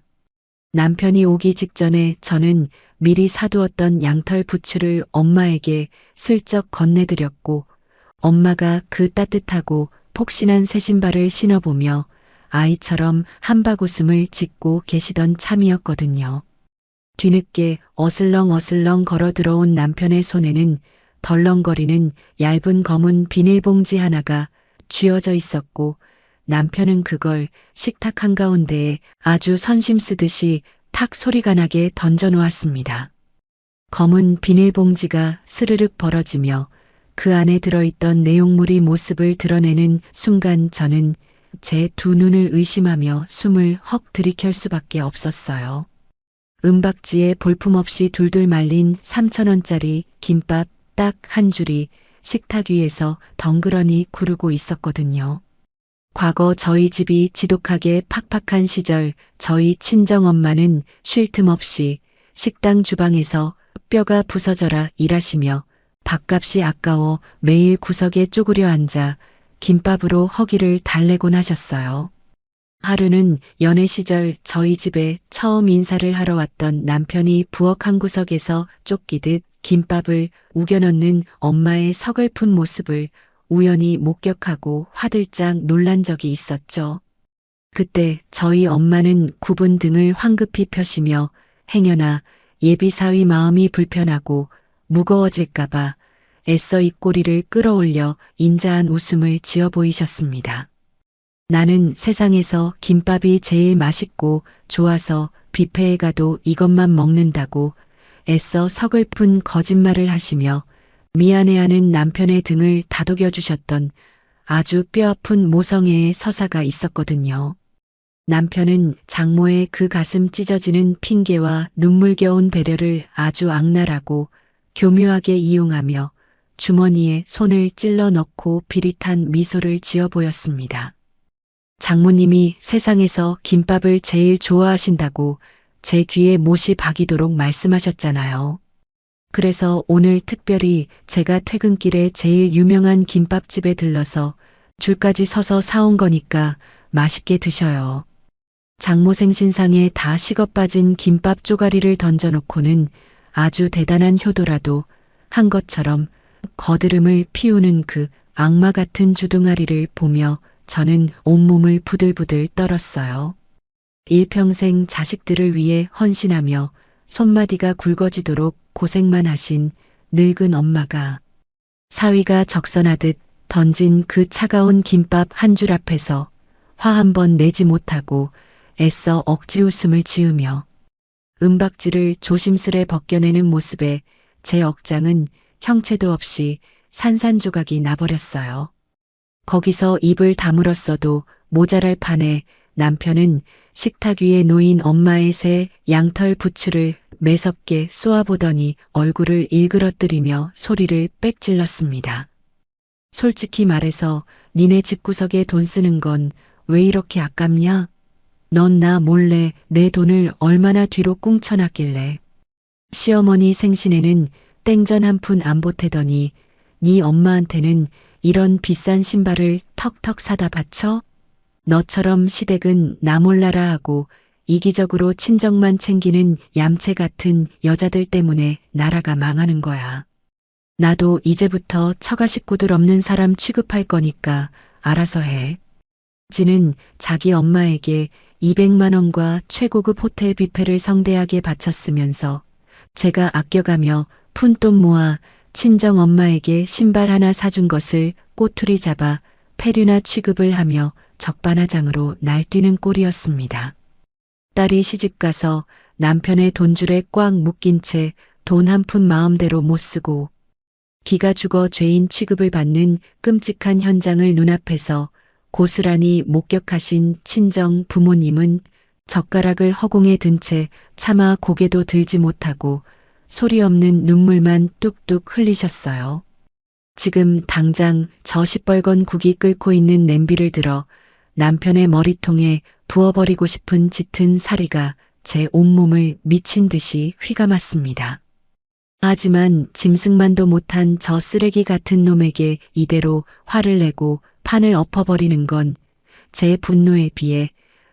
남편이 오기 직전에 저는 미리 사두었던 양털 부츠를 엄마에게 슬쩍 건네드렸고 엄마가 그 따뜻하고 폭신한 새 신발을 신어보며 아이처럼 한바구음을 짓고 계시던 참이었거든요. 뒤늦게 어슬렁어슬렁 걸어 들어온 남편의 손에는 덜렁거리는 얇은 검은 비닐봉지 하나가 쥐어져 있었고 남편은 그걸 식탁 한가운데에 아주 선심 쓰듯이 탁 소리가 나게 던져 놓았습니다. 검은 비닐봉지가 스르륵 벌어지며 그 안에 들어있던 내용물이 모습을 드러내는 순간 저는 제 두 눈을 의심하며 숨을 헉 들이킬 수밖에 없었어요. 은박지에 볼품없이 둘둘 말린 3,000원짜리 김밥 딱 한 줄이 식탁 위에서 덩그러니 구르고 있었거든요. 과거 저희 집이 지독하게 팍팍한 시절 저희 친정엄마는 쉴 틈 없이 식당 주방에서 뼈가 부서져라 일하시며 밥값이 아까워 매일 구석에 쪼그려 앉아 김밥으로 허기를 달래곤 하셨어요. 하루는 연애 시절 저희 집에 처음 인사를 하러 왔던 남편이 부엌 한 구석에서 쫓기듯 김밥을 우겨넣는 엄마의 서글픈 모습을 우연히 목격하고 화들짝 놀란 적이 있었죠. 그때 저희 엄마는 굽은 등을 황급히 펴시며 행여나 예비사위 마음이 불편하고 무거워질까봐 애써 입꼬리를 끌어올려 인자한 웃음을 지어 보이셨습니다. 나는 세상에서 김밥이 제일 맛있고 좋아서 뷔페에 가도 이것만 먹는다고 애써 서글픈 거짓말을 하시며 미안해하는 남편의 등을 다독여 주셨던 아주 뼈아픈 모성애의 서사가 있었거든요. 남편은 장모의 그 가슴 찢어지는 핑계와 눈물겨운 배려를 아주 악랄하고 교묘하게 이용하며 주머니에 손을 찔러 넣고 비릿한 미소를 지어 보였습니다. 장모님이 세상에서 김밥을 제일 좋아하신다고 제 귀에 못이 박이도록 말씀하셨잖아요. 그래서 오늘 특별히 제가 퇴근길에 제일 유명한 김밥집에 들러서 줄까지 서서 사온 거니까 맛있게 드셔요. 장모 생신상에 다 식어 빠진 김밥 쪼가리를 던져놓고는 아주 대단한 효도라도 한 것처럼 거드름을 피우는 그 악마 같은 주둥아리를 보며 저는 온몸을 부들부들 떨었어요. 일평생 자식들을 위해 헌신하며 손마디가 굵어지도록 고생만 하신 늙은 엄마가 사위가 적선하듯 던진 그 차가운 김밥 한 줄 앞에서 화 한 번 내지 못하고 애써 억지 웃음을 지으며 은박지를 조심스레 벗겨내는 모습에 제 억장은 형체도 없이 산산조각이 나버렸어요. 거기서 입을 다물었어도 모자랄 판에 남편은 식탁 위에 놓인 엄마의 새 양털 부츠를 매섭게 쏘아보더니 얼굴을 일그러뜨리며 소리를 빽 질렀습니다. 솔직히 말해서 니네 집구석에 돈 쓰는 건 왜 이렇게 아깝냐? 넌 나 몰래 내 돈을 얼마나 뒤로 꿍쳐놨길래. 시어머니 생신에는 땡전 한 푼 안 보태더니 네 엄마한테는 이런 비싼 신발을 턱턱 사다 바쳐? 너처럼 시댁은 나 몰라라 하고 이기적으로 친정만 챙기는 얌체 같은 여자들 때문에 나라가 망하는 거야. 나도 이제부터 처가 식구들 없는 사람 취급할 거니까 알아서 해. 지는 자기 엄마에게 200만 원과 최고급 호텔 뷔페를 성대하게 바쳤으면서 제가 아껴가며 푼돈 모아 친정 엄마에게 신발 하나 사준 것을 꼬투리 잡아 폐류나 취급을 하며 적반하장으로 날뛰는 꼴이었습니다. 딸이 시집가서 남편의 돈줄에 꽉 묶인 채 돈 한 푼 마음대로 못 쓰고 기가 죽어 죄인 취급을 받는 끔찍한 현장을 눈앞에서 고스란히 목격하신 친정 부모님은 젓가락을 허공에 든 채 차마 고개도 들지 못하고 소리 없는 눈물만 뚝뚝 흘리셨어요. 지금 당장 저 시뻘건 국이 끓고 있는 냄비를 들어 남편의 머리통에 부어버리고 싶은 짙은 사리가 제 온몸을 미친 듯이 휘감았습니다. 하지만 짐승만도 못한 저 쓰레기 같은 놈에게 이대로 화를 내고 판을 엎어버리는 건 제 분노에 비해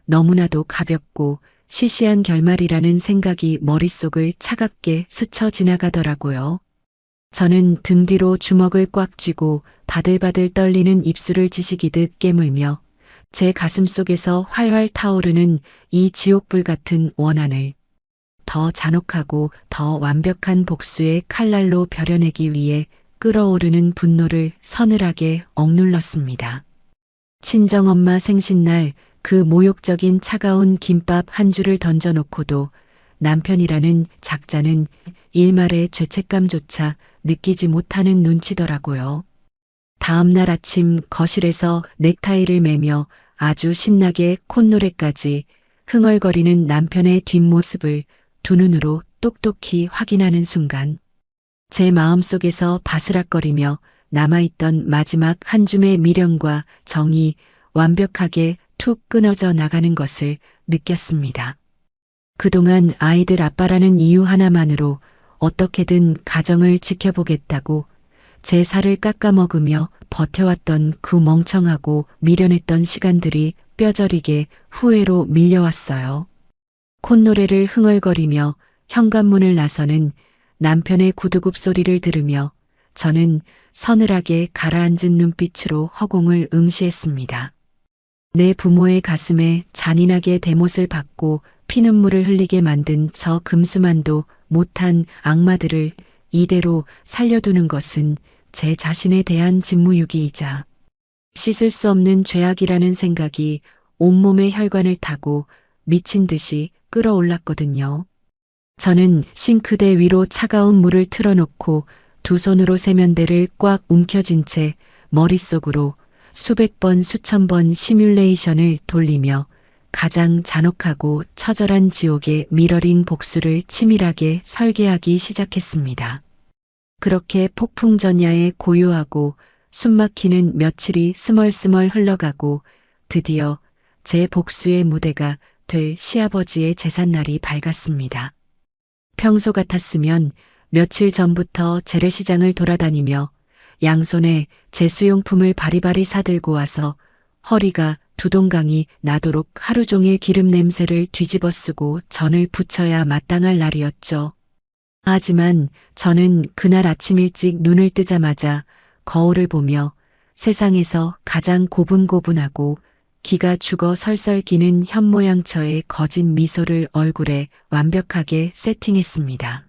너무나도 가볍고 시시한 결말이라는 생각이 머릿속을 차갑게 스쳐 지나가더라고요. 저는 등 뒤로 주먹을 꽉 쥐고 바들바들 떨리는 입술을 지식이듯 깨물며 제 가슴 속에서 활활 타오르는 이 지옥불 같은 원한을 더 잔혹하고 더 완벽한 복수의 칼날로 벼려내기 위해 끓어오르는 분노를 서늘하게 억눌렀습니다. 친정엄마 생신날 그 모욕적인 차가운 김밥 한 줄을 던져놓고도 남편이라는 작자는 일말의 죄책감조차 느끼지 못하는 눈치더라고요. 다음 날 아침 거실에서 넥타이를 매며 아주 신나게 콧노래까지 흥얼거리는 남편의 뒷모습을 두 눈으로 똑똑히 확인하는 순간 제 마음속에서 바스락거리며 남아있던 마지막 한 줌의 미련과 정이 완벽하게 툭 끊어져 나가는 것을 느꼈습니다. 그동안 아이들 아빠라는 이유 하나만으로 어떻게든 가정을 지켜보겠다고 제 살을 깎아먹으며 버텨왔던 그 멍청하고 미련했던 시간들이 뼈저리게 후회로 밀려왔어요. 콧노래를 흥얼거리며 현관문을 나서는 남편의 구두굽 소리를 들으며 저는 서늘하게 가라앉은 눈빛으로 허공을 응시했습니다. 내 부모의 가슴에 잔인하게 대못을 박고 피눈물을 흘리게 만든 저 금수만도 못한 악마들을 이대로 살려두는 것은 제 자신에 대한 직무유기이자 씻을 수 없는 죄악이라는 생각이 온몸의 혈관을 타고 미친 듯이 끌어올랐거든요. 저는 싱크대 위로 차가운 물을 틀어놓고 두 손으로 세면대를 꽉 움켜쥔 채 머릿속으로 수백 번 수천 번 시뮬레이션을 돌리며 가장 잔혹하고 처절한 지옥의 미러링 복수를 치밀하게 설계하기 시작했습니다. 그렇게 폭풍전야에 고요하고 숨막히는 며칠이 스멀스멀 흘러가고 드디어 제 복수의 무대가 될 시아버지의 제삿날이 밝았습니다. 평소 같았으면 며칠 전부터 재래시장을 돌아다니며 양손에 제수용품을 바리바리 사들고 와서 허리가 두동강이 나도록 하루 종일 기름 냄새를 뒤집어 쓰고 전을 부쳐야 마땅할 날이었죠. 하지만 저는 그날 아침 일찍 눈을 뜨자마자 거울을 보며 세상에서 가장 고분고분하고 기가 죽어 설설 기는 현모양처의 거진 미소를 얼굴에 완벽하게 세팅했습니다.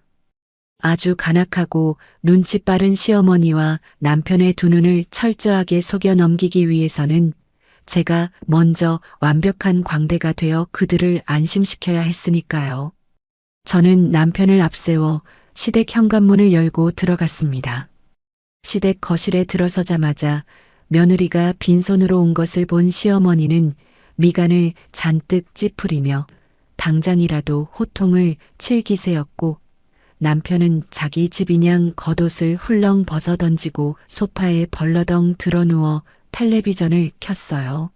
아주 간악하고 눈치 빠른 시어머니와 남편의 두 눈을 철저하게 속여 넘기기 위해서는 제가 먼저 완벽한 광대가 되어 그들을 안심시켜야 했으니까요. 저는 남편을 앞세워 시댁 현관문을 열고 들어갔습니다. 시댁 거실에 들어서자마자 며느리가 빈손으로 온 것을 본 시어머니는 미간을 잔뜩 찌푸리며 당장이라도 호통을 칠 기세였고 남편은 자기 집인양 겉옷을 훌렁 벗어던지고 소파에 벌러덩 드러누워 텔레비전을 켰어요.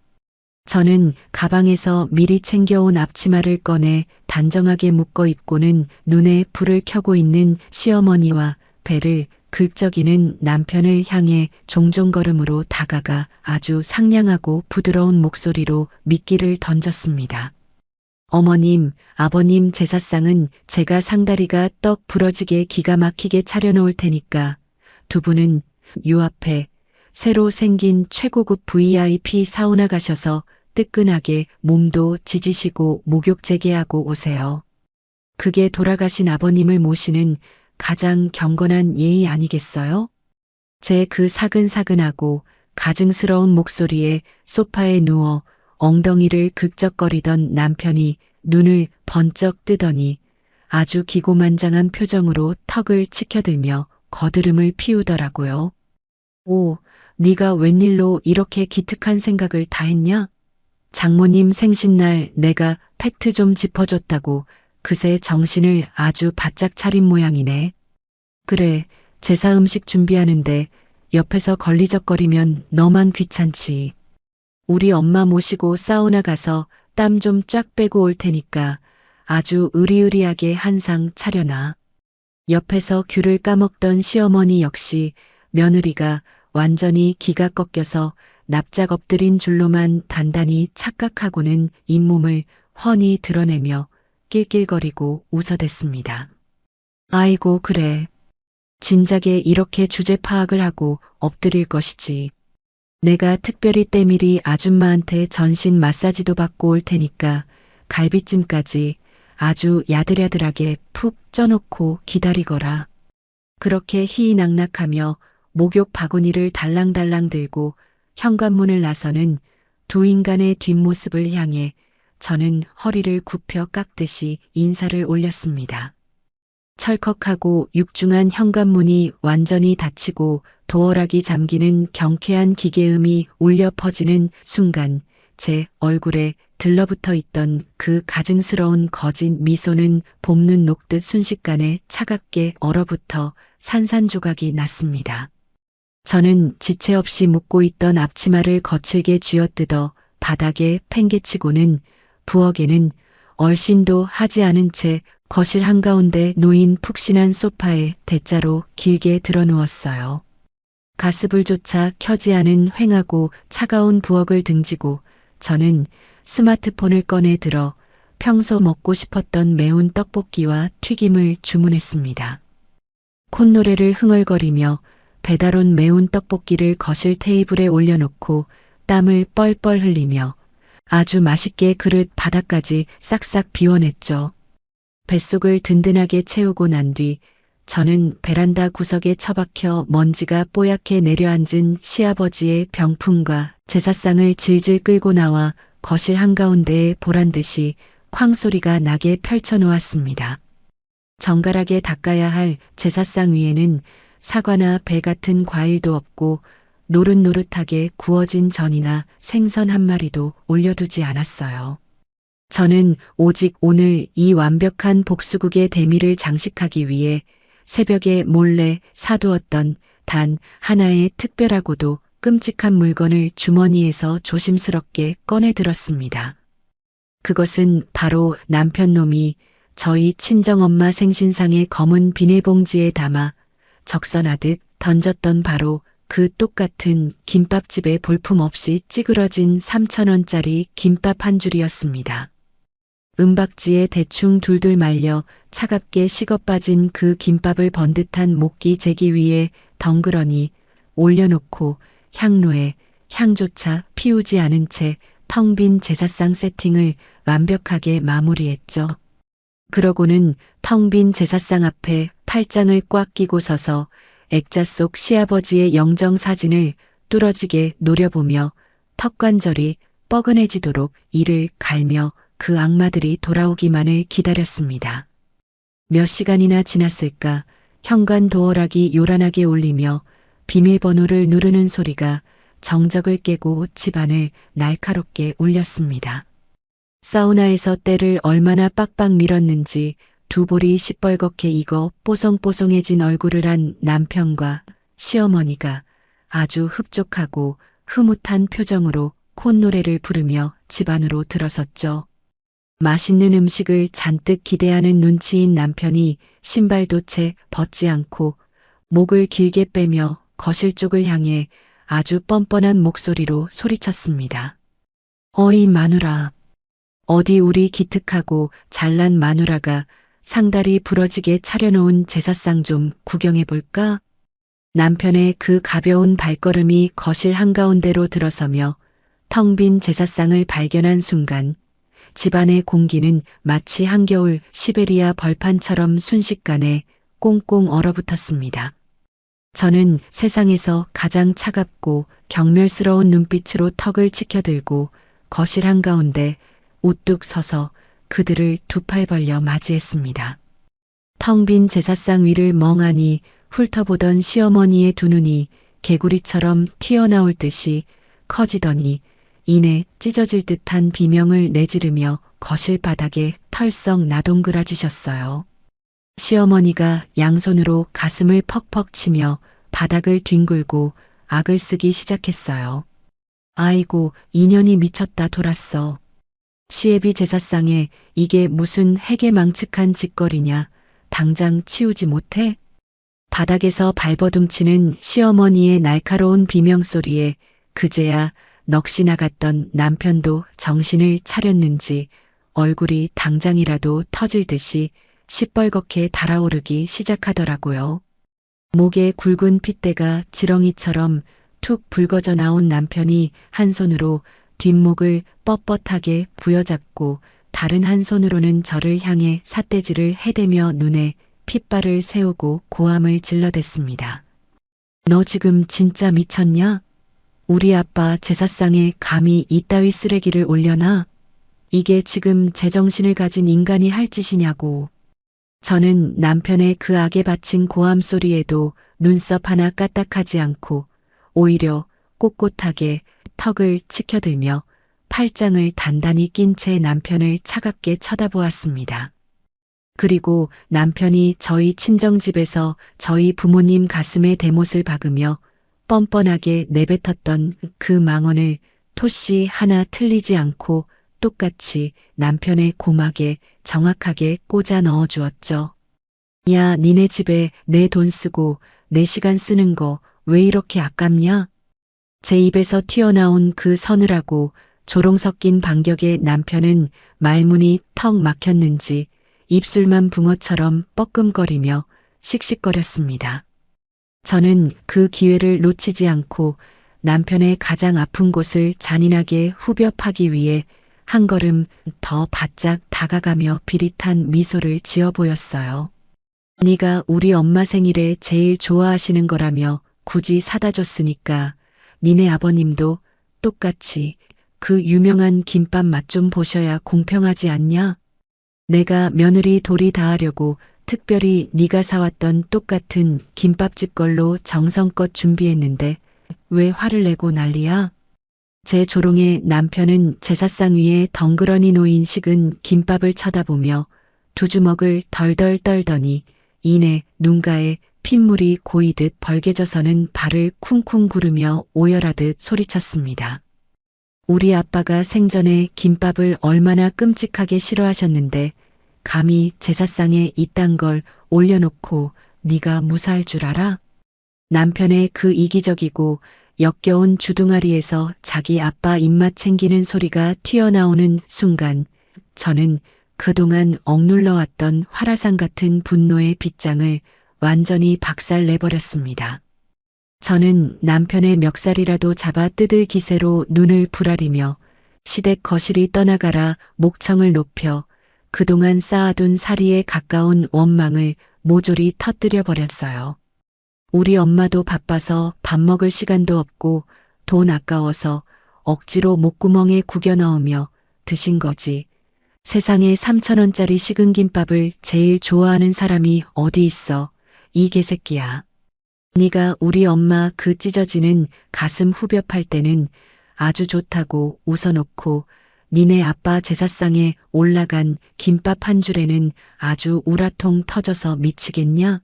저는 가방에서 미리 챙겨온 앞치마를 꺼내 단정하게 묶어 입고는 눈에 불을 켜고 있는 시어머니와 배를 긁적이는 남편을 향해 종종걸음으로 다가가 아주 상냥하고 부드러운 목소리로 미끼를 던졌습니다. 어머님, 아버님 제사상은 제가 상다리가 떡 부러지게 기가 막히게 차려놓을 테니까 두 분은 요 앞에 새로 생긴 최고급 VIP 사우나 가셔서 뜨끈하게 몸도 지지시고 목욕 재개하고 오세요. 그게 돌아가신 아버님을 모시는 가장 경건한 예의 아니겠어요? 제 그 사근사근하고 가증스러운 목소리에 소파에 누워 엉덩이를 긁적거리던 남편이 눈을 번쩍 뜨더니 아주 기고만장한 표정으로 턱을 치켜들며 거드름을 피우더라고요. 오, 네가 웬일로 이렇게 기특한 생각을 다 했냐? 장모님 생신날 내가 팩트 좀 짚어줬다고 그새 정신을 아주 바짝 차린 모양이네. 그래, 제사 음식 준비하는데 옆에서 걸리적거리면 너만 귀찮지. 우리 엄마 모시고 사우나 가서 땀 좀 쫙 빼고 올 테니까 아주 으리으리하게 한상 차려놔. 옆에서 귤을 까먹던 시어머니 역시 며느리가 완전히 기가 꺾여서 납작 엎드린 줄로만 단단히 착각하고는 잇몸을 훤히 드러내며 낄낄거리고 웃어댔습니다. 아이고 그래. 진작에 이렇게 주제 파악을 하고 엎드릴 것이지. 내가 특별히 때밀이 아줌마한테 전신 마사지도 받고 올 테니까 갈비찜까지 아주 야들야들하게 푹 쪄놓고 기다리거라. 그렇게 희희낙낙하며 목욕 바구니를 달랑달랑 들고 현관문을 나서는 두 인간의 뒷모습을 향해 저는 허리를 굽혀 깎듯이 인사를 올렸습니다. 철컥하고 육중한 현관문이 완전히 닫히고 도어락이 잠기는 경쾌한 기계음이 울려 퍼지는 순간 제 얼굴에 들러붙어 있던 그 가증스러운 거짓 미소는 봄눈 녹듯 순식간에 차갑게 얼어붙어 산산조각이 났습니다. 저는 지체 없이 묶고 있던 앞치마를 거칠게 쥐어뜯어 바닥에 팽개치고는 부엌에는 얼씬도 하지 않은 채 거실 한가운데 놓인 푹신한 소파에 대자로 길게 드러누웠어요. 가스불조차 켜지 않은 휑하고 차가운 부엌을 등지고 저는 스마트폰을 꺼내 들어 평소 먹고 싶었던 매운 떡볶이와 튀김을 주문했습니다. 콧노래를 흥얼거리며 배달 온 매운 떡볶이를 거실 테이블에 올려놓고 땀을 뻘뻘 흘리며 아주 맛있게 그릇 바닥까지 싹싹 비워냈죠. 뱃속을 든든하게 채우고 난 뒤 저는 베란다 구석에 처박혀 먼지가 뽀얗게 내려앉은 시아버지의 병풍과 제사상을 질질 끌고 나와 거실 한가운데에 보란듯이 쾅소리가 나게 펼쳐놓았습니다. 정갈하게 닦아야 할 제사상 위에는 사과나 배 같은 과일도 없고 노릇노릇하게 구워진 전이나 생선 한 마리도 올려두지 않았어요. 저는 오직 오늘 이 완벽한 복수국의 대미를 장식하기 위해 새벽에 몰래 사두었던 단 하나의 특별하고도 끔찍한 물건을 주머니에서 조심스럽게 꺼내 들었습니다. 그것은 바로 남편 놈이 저희 친정엄마 생신상의 검은 비닐봉지에 담아 적선하듯 던졌던 바로 그 똑같은 김밥집에 볼품없이 찌그러진 3,000원짜리 김밥 한 줄이었습니다. 은박지에 대충 둘둘 말려 차갑게 식어빠진 그 김밥을 번듯한 목기 제기 위에 덩그러니 올려놓고 향로에 향조차 피우지 않은 채 텅 빈 제사상 세팅을 완벽하게 마무리했죠. 그러고는 텅 빈 제사상 앞에 팔짱을 꽉 끼고 서서 액자 속 시아버지의 영정사진을 뚫어지게 노려보며 턱관절이 뻐근해지도록 이를 갈며 그 악마들이 돌아오기만을 기다렸습니다. 몇 시간이나 지났을까 현관 도어락이 요란하게 울리며 비밀번호를 누르는 소리가 정적을 깨고 집안을 날카롭게 울렸습니다. 사우나에서 때를 얼마나 빡빡 밀었는지 두 볼이 시뻘겋게 익어 뽀송뽀송해진 얼굴을 한 남편과 시어머니가 아주 흡족하고 흐뭇한 표정으로 콧노래를 부르며 집 안으로 들어섰죠. 맛있는 음식을 잔뜩 기대하는 눈치인 남편이 신발도 채 벗지 않고 목을 길게 빼며 거실 쪽을 향해 아주 뻔뻔한 목소리로 소리쳤습니다. 어이 마누라. 어디 우리 기특하고 잘난 마누라가 상다리 부러지게 차려놓은 제사상 좀 구경해볼까? 남편의 그 가벼운 발걸음이 거실 한가운데로 들어서며 텅 빈 제사상을 발견한 순간 집안의 공기는 마치 한겨울 시베리아 벌판처럼 순식간에 꽁꽁 얼어붙었습니다. 저는 세상에서 가장 차갑고 경멸스러운 눈빛으로 턱을 치켜들고 거실 한가운데 우뚝 서서 그들을 두 팔 벌려 맞이했습니다. 텅 빈 제사상 위를 멍하니 훑어보던 시어머니의 두 눈이 개구리처럼 튀어나올 듯이 커지더니 이내 찢어질 듯한 비명을 내지르며 거실 바닥에 털썩 나동그라지셨어요. 시어머니가 양손으로 가슴을 퍽퍽 치며 바닥을 뒹굴고 악을 쓰기 시작했어요. 아이고, 인연이 미쳤다 돌았어. 시애비 제사상에 이게 무슨 해괴망측한 짓거리냐. 당장 치우지 못해? 바닥에서 발버둥치는 시어머니의 날카로운 비명소리에 그제야 넋이 나갔던 남편도 정신을 차렸는지 얼굴이 당장이라도 터질 듯이 시뻘겋게 달아오르기 시작하더라고요. 목에 굵은 핏대가 지렁이처럼 툭 붉어져 나온 남편이 한 손으로 뒷목을 뻣뻣하게 부여잡고 다른 한 손으로는 저를 향해 삿대질을 해대며 눈에 핏발을 세우고 고함을 질러댔습니다. 너 지금 진짜 미쳤냐? 우리 아빠 제사상에 감히 이따위 쓰레기를 올려놔? 이게 지금 제정신을 가진 인간이 할 짓이냐고. 저는 남편의 그 악에 바친 고함 소리에도 눈썹 하나 까딱하지 않고 오히려 꼿꼿하게 턱을 치켜들며 팔짱을 단단히 낀 채 남편을 차갑게 쳐다보았습니다. 그리고 남편이 저희 친정집에서 저희 부모님 가슴에 대못을 박으며 뻔뻔하게 내뱉었던 그 망언을 토씨 하나 틀리지 않고 똑같이 남편의 고막에 정확하게 꽂아 넣어 주었죠. 야, 니네 집에 내 돈 쓰고 내 시간 쓰는 거 왜 이렇게 아깝냐? 제 입에서 튀어나온 그 서늘하고 조롱 섞인 반격에 남편은 말문이 턱 막혔는지 입술만 붕어처럼 뻐끔거리며 씩씩거렸습니다. 저는 그 기회를 놓치지 않고 남편의 가장 아픈 곳을 잔인하게 후벼 파기 위해 한 걸음 더 바짝 다가가며 비릿한 미소를 지어 보였어요. 네가 우리 엄마 생일에 제일 좋아하시는 거라며 굳이 사다 줬으니까 니네 아버님도 똑같이 그 유명한 김밥 맛 좀 보셔야 공평하지 않냐? 내가 며느리 도리 다하려고 특별히 네가 사왔던 똑같은 김밥집 걸로 정성껏 준비했는데 왜 화를 내고 난리야? 제 조롱에 남편은 제사상 위에 덩그러니 놓인 식은 김밥을 쳐다보며 두 주먹을 덜덜 떨더니 이내 눈가에 핏물이 고이듯 벌개져서는 발을 쿵쿵 구르며 오열하듯 소리쳤습니다. 우리 아빠가 생전에 김밥을 얼마나 끔찍하게 싫어하셨는데 감히 제사상에 이딴 걸 올려놓고 네가 무사할 줄 알아? 남편의 그 이기적이고 역겨운 주둥아리에서 자기 아빠 입맛 챙기는 소리가 튀어나오는 순간 저는 그동안 억눌러왔던 화라산 같은 분노의 빗장을 완전히 박살내버렸습니다. 저는 남편의 멱살이라도 잡아 뜯을 기세로 눈을 부라리며 시댁 거실이 떠나가라 목청을 높여 그동안 쌓아둔 사리에 가까운 원망을 모조리 터뜨려 버렸어요. 우리 엄마도 바빠서 밥 먹을 시간도 없고 돈 아까워서 억지로 목구멍에 구겨 넣으며 드신 거지. 세상에 3,000원짜리 식은 김밥을 제일 좋아하는 사람이 어디 있어. 이 개새끼야. 네가 우리 엄마 그 찢어지는 가슴 후벼 팔 때는 아주 좋다고 웃어놓고 니네 아빠 제사상에 올라간 김밥 한 줄에는 아주 우라통 터져서 미치겠냐?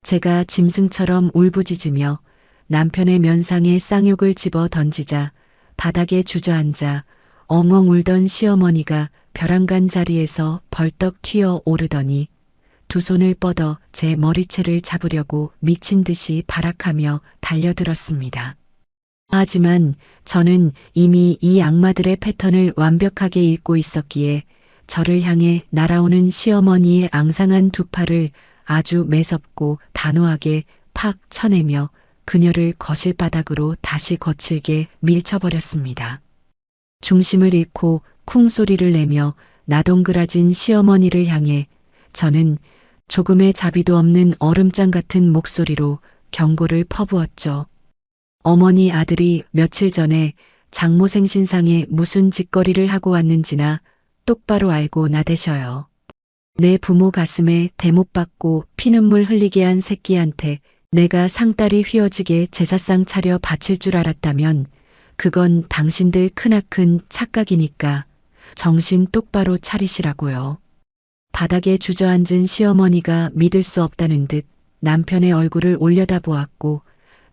제가 짐승처럼 울부짖으며 남편의 면상에 쌍욕을 집어 던지자 바닥에 주저앉아 엉엉 울던 시어머니가 벼랑간 자리에서 벌떡 튀어 오르더니 두 손을 뻗어 제 머리채를 잡으려고 미친 듯이 발악하며 달려들었습니다. 하지만 저는 이미 이 악마들의 패턴을 완벽하게 읽고 있었기에 저를 향해 날아오는 시어머니의 앙상한 두 팔을 아주 매섭고 단호하게 팍 쳐내며 그녀를 거실 바닥으로 다시 거칠게 밀쳐버렸습니다. 중심을 잃고 쿵 소리를 내며 나동그라진 시어머니를 향해 저는 조금의 자비도 없는 얼음장 같은 목소리로 경고를 퍼부었죠. 어머니 아들이 며칠 전에 장모생신상에 무슨 짓거리를 하고 왔는지나 똑바로 알고 나대셔요. 내 부모 가슴에 대못 박고 피눈물 흘리게 한 새끼한테 내가 상다리 휘어지게 제사상 차려 바칠 줄 알았다면 그건 당신들 크나큰 착각이니까 정신 똑바로 차리시라고요. 바닥에 주저앉은 시어머니가 믿을 수 없다는 듯 남편의 얼굴을 올려다보았고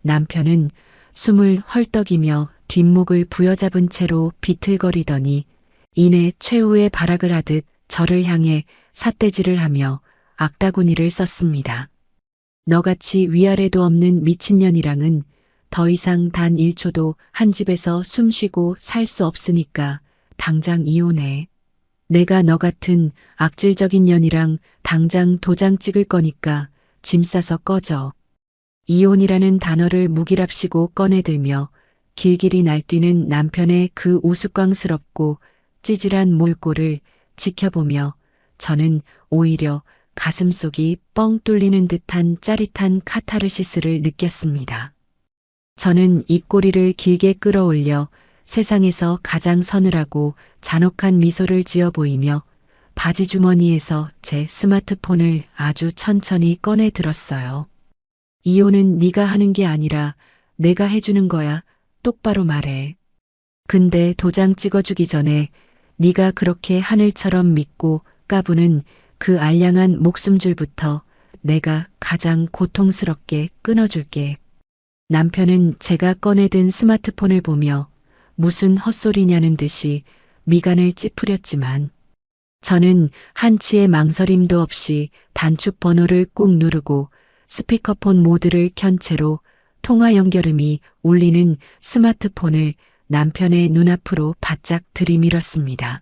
남편은 숨을 헐떡이며 뒷목을 부여잡은 채로 비틀거리더니 이내 최후의 발악을 하듯 저를 향해 삿대질을 하며 악다구니를 썼습니다. 너같이 위아래도 없는 미친년이랑은 더 이상 단 1초도 한 집에서 숨쉬고 살 수 없으니까 당장 이혼해. 내가 너 같은 악질적인 년이랑 당장 도장 찍을 거니까 짐 싸서 꺼져. 이혼이라는 단어를 무기랍시고 꺼내들며 길길이 날뛰는 남편의 그 우스꽝스럽고 찌질한 몰골을 지켜보며 저는 오히려 가슴속이 뻥 뚫리는 듯한 짜릿한 카타르시스를 느꼈습니다. 저는 입꼬리를 길게 끌어올려 세상에서 가장 서늘하고 잔혹한 미소를 지어 보이며 바지 주머니에서 제 스마트폰을 아주 천천히 꺼내 들었어요. 이혼은 네가 하는 게 아니라 내가 해주는 거야. 똑바로 말해. 근데 도장 찍어주기 전에 네가 그렇게 하늘처럼 믿고 까부는 그 알량한 목숨줄부터 내가 가장 고통스럽게 끊어줄게. 남편은 제가 꺼내든 스마트폰을 보며 무슨 헛소리냐는 듯이 미간을 찌푸렸지만 저는 한치의 망설임도 없이 단축 번호를 꾹 누르고 스피커폰 모드를 켠 채로 통화 연결음이 울리는 스마트폰을 남편의 눈앞으로 바짝 들이밀었습니다.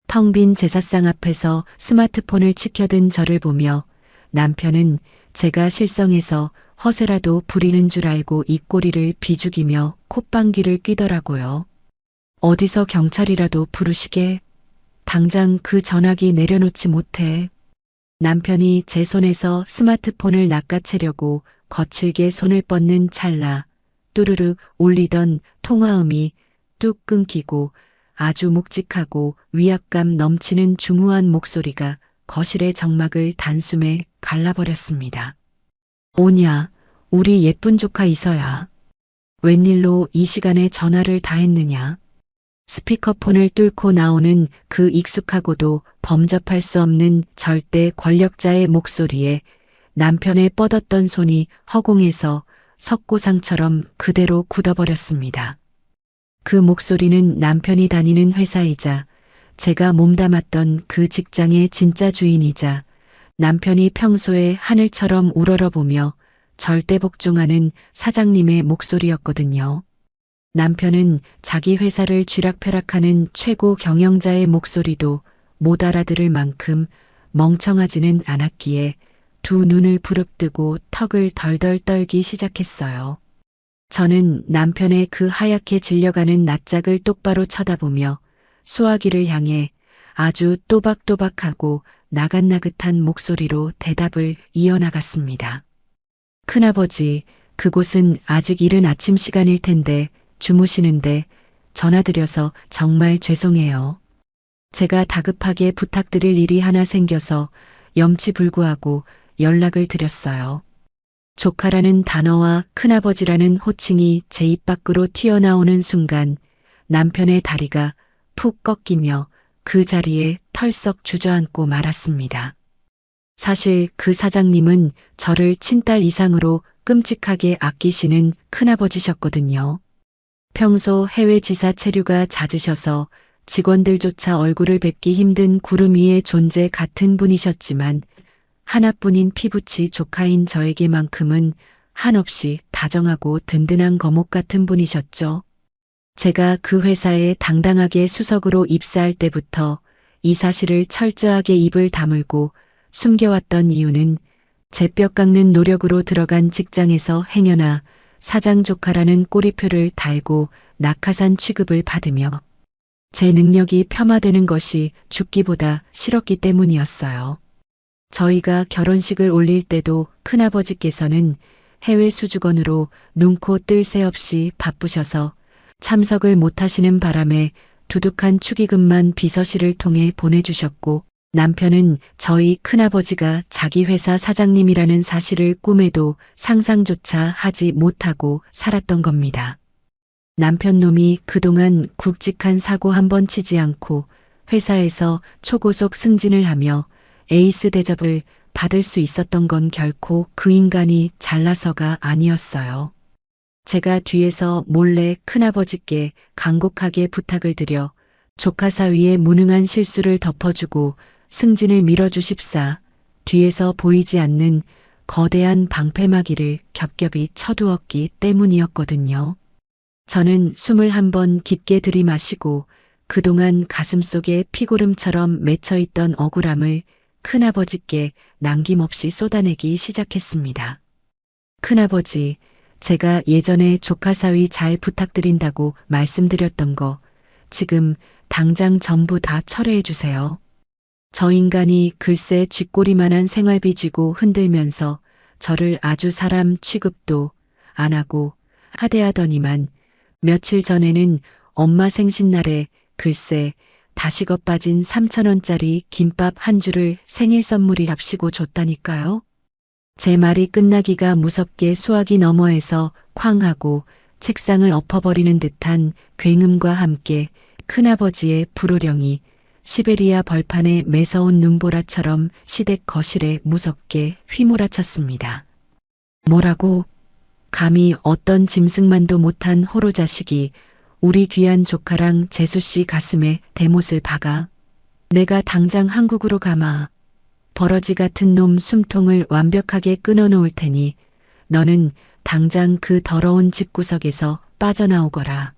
텅 빈 제사상 앞에서 스마트폰을 치켜든 저를 보며 남편은 제가 실성해서 허세라도 부리는 줄 알고 입꼬리를 비죽이며 콧방귀를 뀌더라고요. 어디서 경찰이라도 부르시게. 당장 그 전화기 내려놓지 못해. 남편이 제 손에서 스마트폰을 낚아채려고 거칠게 손을 뻗는 찰나 뚜르르 울리던 통화음이 뚝 끊기고 아주 묵직하고 위압감 넘치는 중후한 목소리가 거실의 정막을 단숨에 갈라버렸습니다. 오냐, 우리 예쁜 조카 이서야. 웬일로 이 시간에 전화를 다 했느냐. 스피커폰을 뚫고 나오는 그 익숙하고도 범접할 수 없는 절대 권력자의 목소리에 남편의 뻗었던 손이 허공에서 석고상처럼 그대로 굳어버렸습니다. 그 목소리는 남편이 다니는 회사이자 제가 몸담았던 그 직장의 진짜 주인이자 남편이 평소에 하늘처럼 우러러보며 절대 복종하는 사장님의 목소리였거든요. 남편은 자기 회사를 쥐락펴락하는 최고 경영자의 목소리도 못 알아들을 만큼 멍청하지는 않았기에 두 눈을 부릅뜨고 턱을 덜덜 떨기 시작했어요. 저는 남편의 그 하얗게 질려가는 낯짝을 똑바로 쳐다보며 수화기를 향해 아주 또박또박하고 나긋나긋한 목소리로 대답을 이어나갔습니다. 큰아버지, 그곳은 아직 이른 아침 시간일 텐데 주무시는데 전화드려서 정말 죄송해요. 제가 다급하게 부탁드릴 일이 하나 생겨서 염치불구하고 연락을 드렸어요. 조카라는 단어와 큰아버지라는 호칭이 제 입 밖으로 튀어나오는 순간 남편의 다리가 푹 꺾이며 그 자리에 털썩 주저앉고 말았습니다. 사실 그 사장님은 저를 친딸 이상으로 끔찍하게 아끼시는 큰아버지셨거든요. 평소 해외 지사 체류가 잦으셔서 직원들조차 얼굴을 뵙기 힘든 구름 위의 존재 같은 분이셨지만 하나뿐인 피부치 조카인 저에게만큼은 한없이 다정하고 든든한 거목 같은 분이셨죠. 제가 그 회사에 당당하게 수석으로 입사할 때부터 이 사실을 철저하게 입을 다물고 숨겨왔던 이유는 제 뼈 깎는 노력으로 들어간 직장에서 행여나 사장 조카라는 꼬리표를 달고 낙하산 취급을 받으며 제 능력이 폄하되는 것이 죽기보다 싫었기 때문이었어요. 저희가 결혼식을 올릴 때도 큰아버지께서는 해외 수주건으로 눈코 뜰 새 없이 바쁘셔서 참석을 못하시는 바람에 두둑한 축의금만 비서실을 통해 보내주셨고 남편은 저희 큰아버지가 자기 회사 사장님이라는 사실을 꿈에도 상상조차 하지 못하고 살았던 겁니다. 남편 놈이 그동안 굵직한 사고 한 번 치지 않고 회사에서 초고속 승진을 하며 에이스 대접을 받을 수 있었던 건 결코 그 인간이 잘나서가 아니었어요. 제가 뒤에서 몰래 큰아버지께 간곡하게 부탁을 드려 조카 사위의 무능한 실수를 덮어주고 승진을 밀어주십사 뒤에서 보이지 않는 거대한 방패막이를 겹겹이 쳐두었기 때문이었거든요. 저는 숨을 한번 깊게 들이마시고 그동안 가슴속에 피고름처럼 맺혀있던 억울함을 큰아버지께 남김없이 쏟아내기 시작했습니다. 큰아버지, 제가 예전에 조카 사위 잘 부탁드린다고 말씀드렸던 거 지금 당장 전부 다 철회해 주세요. 저 인간이 글쎄 쥐꼬리만한 생활비 쥐고 흔들면서 저를 아주 사람 취급도 안 하고 하대하더니만 며칠 전에는 엄마 생신날에 글쎄 다시거 빠진 3,000원짜리 김밥 한 줄을 생일 선물이랍시고 줬다니까요. 제 말이 끝나기가 무섭게 수화기 너머에서 쾅 하고 책상을 엎어버리는 듯한 굉음과 함께 큰아버지의 불호령이 시베리아 벌판에 매서운 눈보라처럼 시댁 거실에 무섭게 휘몰아쳤습니다. 뭐라고? 감히 어떤 짐승만도 못한 호로 자식이 우리 귀한 조카랑 재수씨 가슴에 대못을 박아. 내가 당장 한국으로 가마. 버러지 같은 놈 숨통을 완벽하게 끊어놓을 테니 너는 당장 그 더러운 집구석에서 빠져나오거라.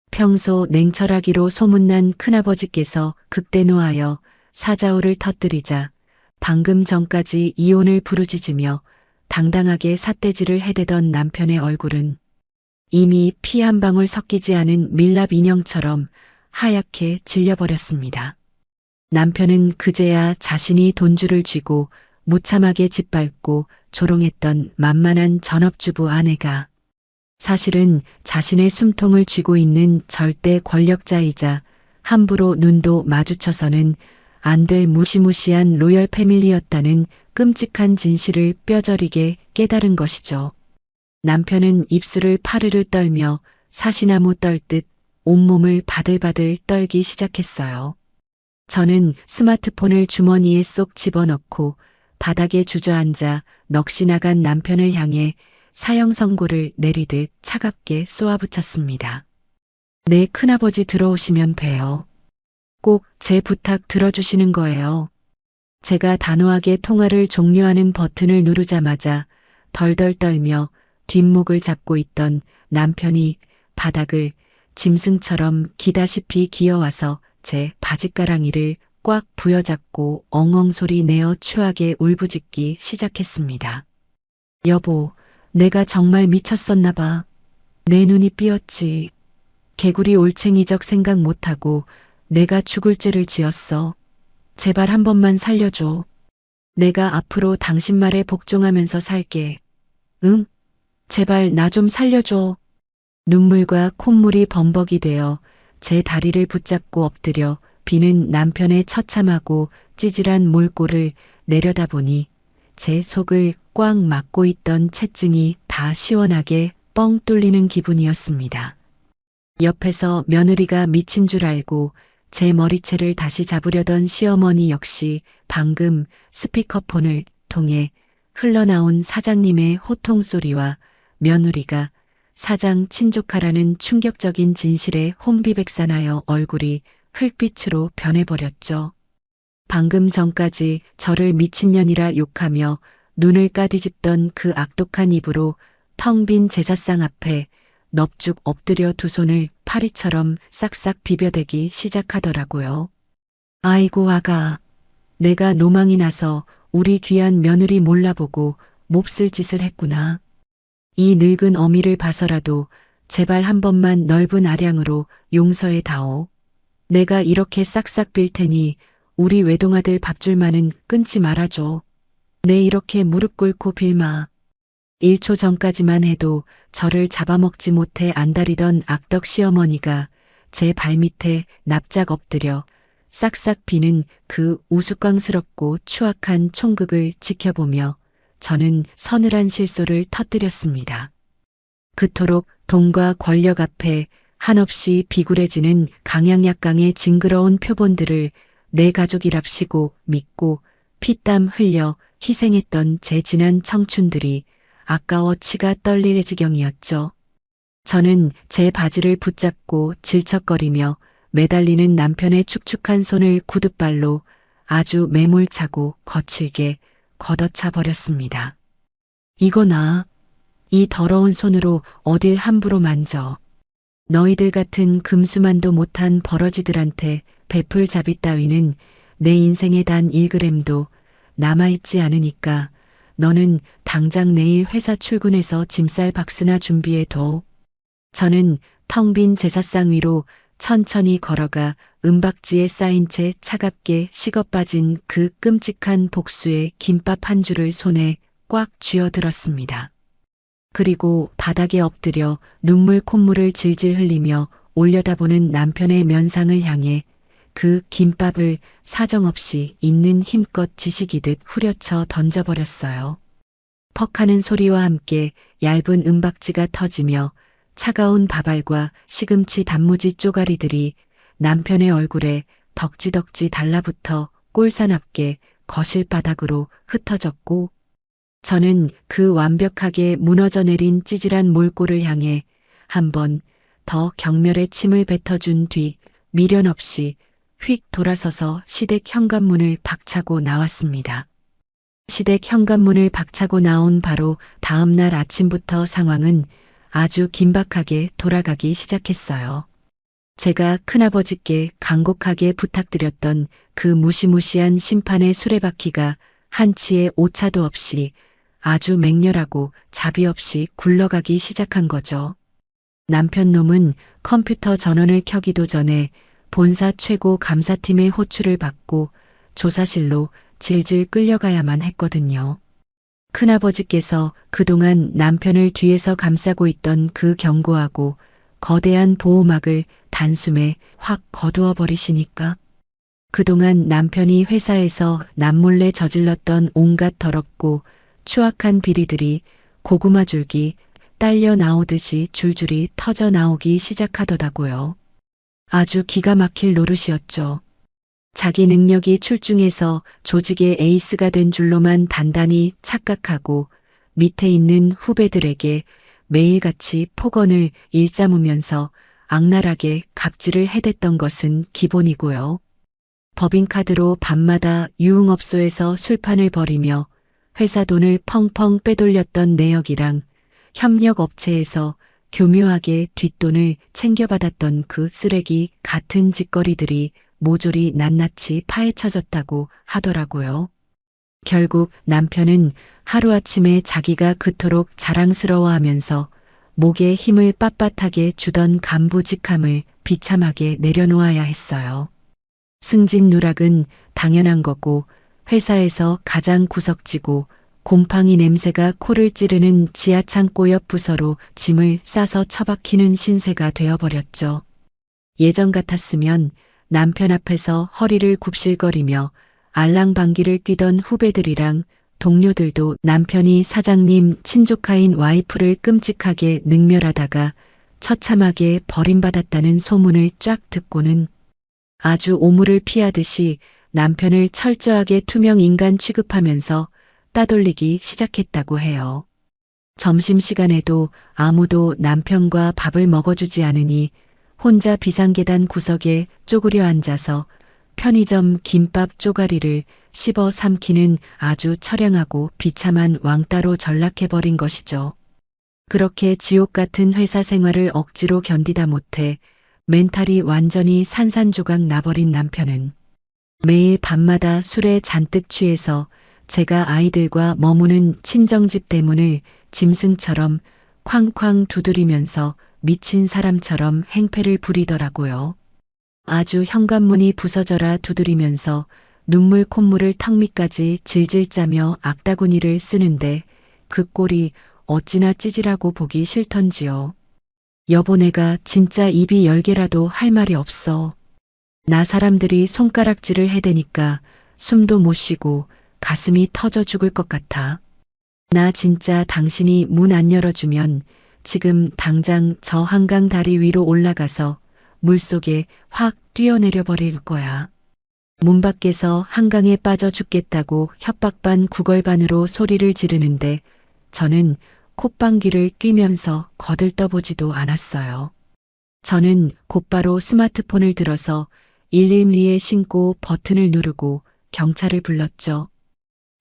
평소 냉철하기로 소문난 큰아버지께서 극대노하여 사자우를 터뜨리자 방금 전까지 이혼을 부르짖으며 당당하게 삿대질을 해대던 남편의 얼굴은 이미 피 한 방울 섞이지 않은 밀랍 인형처럼 하얗게 질려버렸습니다. 남편은 그제야 자신이 돈줄을 쥐고 무참하게 짓밟고 조롱했던 만만한 전업주부 아내가 사실은 자신의 숨통을 쥐고 있는 절대 권력자이자 함부로 눈도 마주쳐서는 안 될 무시무시한 로열 패밀리였다는 끔찍한 진실을 뼈저리게 깨달은 것이죠. 남편은 입술을 파르르 떨며 사시나무 떨듯 온몸을 바들바들 떨기 시작했어요. 저는 스마트폰을 주머니에 쏙 집어넣고 바닥에 주저앉아 넋이 나간 남편을 향해 사형 선고를 내리듯 차갑게 쏘아붙였습니다. 내 큰아버지 들어오시면 봬요. 꼭 제 부탁 들어주시는 거예요. 제가 단호하게 통화를 종료하는 버튼을 누르자마자 덜덜 떨며 뒷목을 잡고 있던 남편이 바닥을 짐승처럼 기다시피 기어와서 제 바짓가랑이를 꽉 부여잡고 엉엉 소리 내어 추하게 울부짖기 시작했습니다. 여보, 내가 정말 미쳤었나 봐. 내 눈이 삐었지. 개구리 올챙이적 생각 못하고 내가 죽을 죄를 지었어. 제발 한 번만 살려줘. 내가 앞으로 당신 말에 복종하면서 살게. 응? 제발 나 좀 살려줘. 눈물과 콧물이 범벅이 되어 제 다리를 붙잡고 엎드려 비는 남편의 처참하고 찌질한 몰골을 내려다보니 제 속을 꽉 막고 있던 채증이 다 시원하게 뻥 뚫리는 기분이었습니다. 옆에서 며느리가 미친 줄 알고 제 머리채를 다시 잡으려던 시어머니 역시 방금 스피커폰을 통해 흘러나온 사장님의 호통 소리와 며느리가 사장 친족하라는 충격적인 진실에 혼비백산하여 얼굴이 흙빛으로 변해버렸죠. 방금 전까지 저를 미친년이라 욕하며 눈을 까뒤집던 그 악독한 입으로 텅 빈 제사상 앞에 넙죽 엎드려 두 손을 파리처럼 싹싹 비벼대기 시작하더라고요. 아이고 아가, 내가 노망이 나서 우리 귀한 며느리 몰라보고 몹쓸 짓을 했구나. 이 늙은 어미를 봐서라도 제발 한 번만 넓은 아량으로 용서해 다오. 내가 이렇게 싹싹 빌 테니 우리 외동아들 밥줄만은 끊지 말아줘. 내 이렇게 무릎 꿇고 빌마. 1초 전까지만 해도 저를 잡아먹지 못해 안달이던 악덕 시어머니가 제 발밑에 납작 엎드려 싹싹 비는 그 우스꽝스럽고 추악한 총극을 지켜보며 저는 서늘한 실소를 터뜨렸습니다. 그토록 돈과 권력 앞에 한없이 비굴해지는 강약약강의 징그러운 표본들을 내 가족이랍시고 믿고 피땀 흘려 희생했던 제 지난 청춘들이 아까워 치가 떨릴 지경이었죠. 저는 제 바지를 붙잡고 질척거리며 매달리는 남편의 축축한 손을 구둣발로 아주 매몰차고 거칠게 걷어차 버렸습니다. 이거나 이 더러운 손으로 어딜 함부로 만져. 너희들 같은 금수만도 못한 버러지들한테 베풀 자비 따위는 내 인생에 단 1g도 남아있지 않으니까 너는 당장 내일 회사 출근해서 짐쌀 박스나 준비해둬. 저는 텅 빈 제사상 위로 천천히 걸어가 은박지에 쌓인 채 차갑게 식어빠진 그 끔찍한 복수의 김밥 한 줄을 손에 꽉 쥐어들었습니다. 그리고 바닥에 엎드려 눈물 콧물을 질질 흘리며 올려다보는 남편의 면상을 향해 그 김밥을 사정없이 있는 힘껏 지식이듯 후려쳐 던져버렸어요. 퍽하는 소리와 함께 얇은 은박지가 터지며 차가운 밥알과 시금치 단무지 쪼가리들이 남편의 얼굴에 덕지덕지 달라붙어 꼴사납게 거실 바닥으로 흩어졌고, 저는 그 완벽하게 무너져 내린 찌질한 몰골을 향해 한 번 더 경멸의 침을 뱉어준 뒤 미련 없이 휙 돌아서서 시댁 현관문을 박차고 나왔습니다. 시댁 현관문을 박차고 나온 바로 다음 날 아침부터 상황은 아주 긴박하게 돌아가기 시작했어요. 제가 큰아버지께 간곡하게 부탁드렸던 그 무시무시한 심판의 수레바퀴가 한치의 오차도 없이 아주 맹렬하고 자비 없이 굴러가기 시작한 거죠. 남편 놈은 컴퓨터 전원을 켜기도 전에 본사 최고 감사팀의 호출을 받고 조사실로 질질 끌려가야만 했거든요. 큰아버지께서 그동안 남편을 뒤에서 감싸고 있던 그 견고하고 거대한 보호막을 단숨에 확 거두어 버리시니까 그동안 남편이 회사에서 남몰래 저질렀던 온갖 더럽고 추악한 비리들이 고구마 줄기 딸려 나오듯이 줄줄이 터져 나오기 시작하더라고요. 아주 기가 막힐 노릇이었죠. 자기 능력이 출중해서 조직의 에이스가 된 줄로만 단단히 착각하고 밑에 있는 후배들에게 매일같이 폭언을 일삼으면서 악랄하게 갑질을 해댔던 것은 기본이고요. 법인카드로 밤마다 유흥업소에서 술판을 벌이며 회사 돈을 펑펑 빼돌렸던 내역이랑 협력업체에서 교묘하게 뒷돈을 챙겨받았던 그 쓰레기 같은 짓거리들이 모조리 낱낱이 파헤쳐졌다고 하더라고요. 결국 남편은 하루아침에 자기가 그토록 자랑스러워하면서 목에 힘을 빳빳하게 주던 간부직함을 비참하게 내려놓아야 했어요. 승진 누락은 당연한 거고 회사에서 가장 구석지고 곰팡이 냄새가 코를 찌르는 지하창고 옆 부서로 짐을 싸서 처박히는 신세가 되어버렸죠. 예전 같았으면 남편 앞에서 허리를 굽실거리며 알랑방귀를 뀌던 후배들이랑 동료들도 남편이 사장님 친조카인 와이프를 끔찍하게 능멸하다가 처참하게 버림받았다는 소문을 쫙 듣고는 아주 오물을 피하듯이 남편을 철저하게 투명 인간 취급하면서 따돌리기 시작했다고 해요. 점심시간에도 아무도 남편과 밥을 먹어주지 않으니 혼자 비상계단 구석에 쪼그려 앉아서 편의점 김밥 쪼가리를 씹어 삼키는 아주 처량하고 비참한 왕따로 전락해버린 것이죠. 그렇게 지옥 같은 회사 생활을 억지로 견디다 못해 멘탈이 완전히 산산조각 나버린 남편은 매일 밤마다 술에 잔뜩 취해서 제가 아이들과 머무는 친정집 대문을 짐승처럼 쾅쾅 두드리면서 미친 사람처럼 행패를 부리더라고요. 아주 현관문이 부서져라 두드리면서 눈물 콧물을 턱 밑까지 질질 짜며 악다구니를 쓰는데 그 꼴이 어찌나 찌질하고 보기 싫던지요. 여보 내가 진짜 입이 10개라도 할 말이 없어. 나 사람들이 손가락질을 해대니까 숨도 못 쉬고 가슴이 터져 죽을 것 같아. 나 진짜 당신이 문 안 열어주면 지금 당장 저 한강 다리 위로 올라가서 물속에 확 뛰어내려 버릴 거야. 문 밖에서 한강에 빠져 죽겠다고 협박 반 구걸 반으로 소리를 지르는데 저는 콧방귀를 뀌면서 거들떠보지도 않았어요. 저는 곧바로 스마트폰을 들어서 112에 신고 버튼을 누르고 경찰을 불렀죠.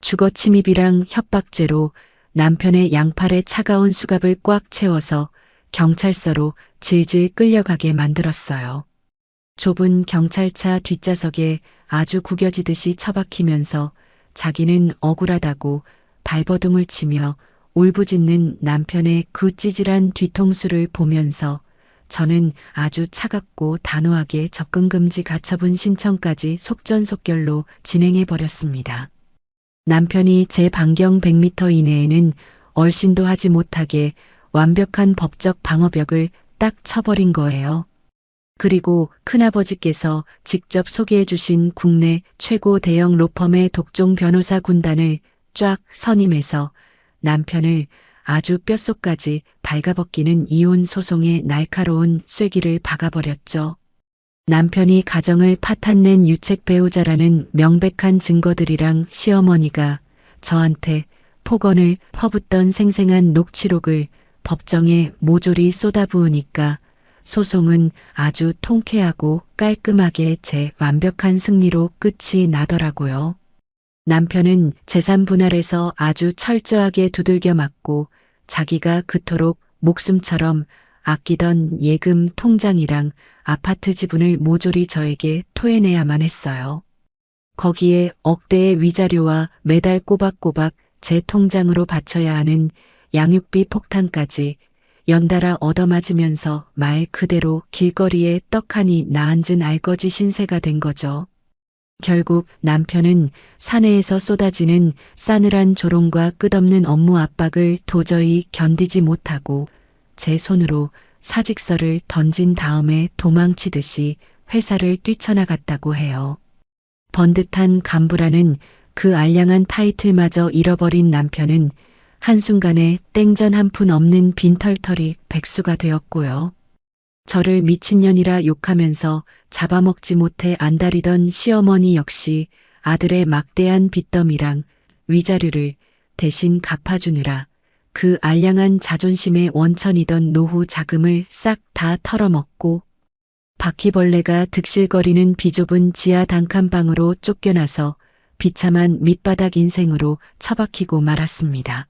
주거 침입이랑 협박죄로 남편의 양팔에 차가운 수갑을 꽉 채워서 경찰서로 질질 끌려가게 만들었어요. 좁은 경찰차 뒷좌석에 아주 구겨지듯이 처박히면서 자기는 억울하다고 발버둥을 치며 울부짖는 남편의 그 찌질한 뒤통수를 보면서 저는 아주 차갑고 단호하게 접근금지 가처분 신청까지 속전속결로 진행해 버렸습니다. 남편이 제 반경 100m 이내에는 얼씬도 하지 못하게 완벽한 법적 방어벽을 딱 쳐버린 거예요. 그리고 큰아버지께서 직접 소개해 주신 국내 최고 대형 로펌의 독종 변호사 군단을 쫙 선임해서 남편을 아주 뼛속까지 발가벗기는 이혼 소송에 날카로운 쐐기를 박아버렸죠. 남편이 가정을 파탄낸 유책 배우자라는 명백한 증거들이랑 시어머니가 저한테 폭언을 퍼붓던 생생한 녹취록을 법정에 모조리 쏟아부으니까 소송은 아주 통쾌하고 깔끔하게 제 완벽한 승리로 끝이 나더라고요. 남편은 재산 분할에서 아주 철저하게 두들겨 맞고 자기가 그토록 목숨처럼 아끼던 예금 통장이랑 아파트 지분을 모조리 저에게 토해내야만 했어요. 거기에 억대의 위자료와 매달 꼬박꼬박 제 통장으로 바쳐야 하는 양육비 폭탄까지 연달아 얻어맞으면서 말 그대로 길거리에 떡하니 나앉은 알거지 신세가 된 거죠. 결국 남편은 사내에서 쏟아지는 싸늘한 조롱과 끝없는 업무 압박을 도저히 견디지 못하고 제 손으로 사직서를 던진 다음에 도망치듯이 회사를 뛰쳐나갔다고 해요. 번듯한 간부라는 그 알량한 타이틀마저 잃어버린 남편은 한순간에 땡전 한 푼 없는 빈털털이 백수가 되었고요. 저를 미친년이라 욕하면서 잡아먹지 못해 안달이던 시어머니 역시 아들의 막대한 빚더미랑 위자료를 대신 갚아주느라 그 알량한 자존심의 원천이던 노후 자금을 싹 다 털어먹고 바퀴벌레가 득실거리는 비좁은 지하 단칸방으로 쫓겨나서 비참한 밑바닥 인생으로 처박히고 말았습니다.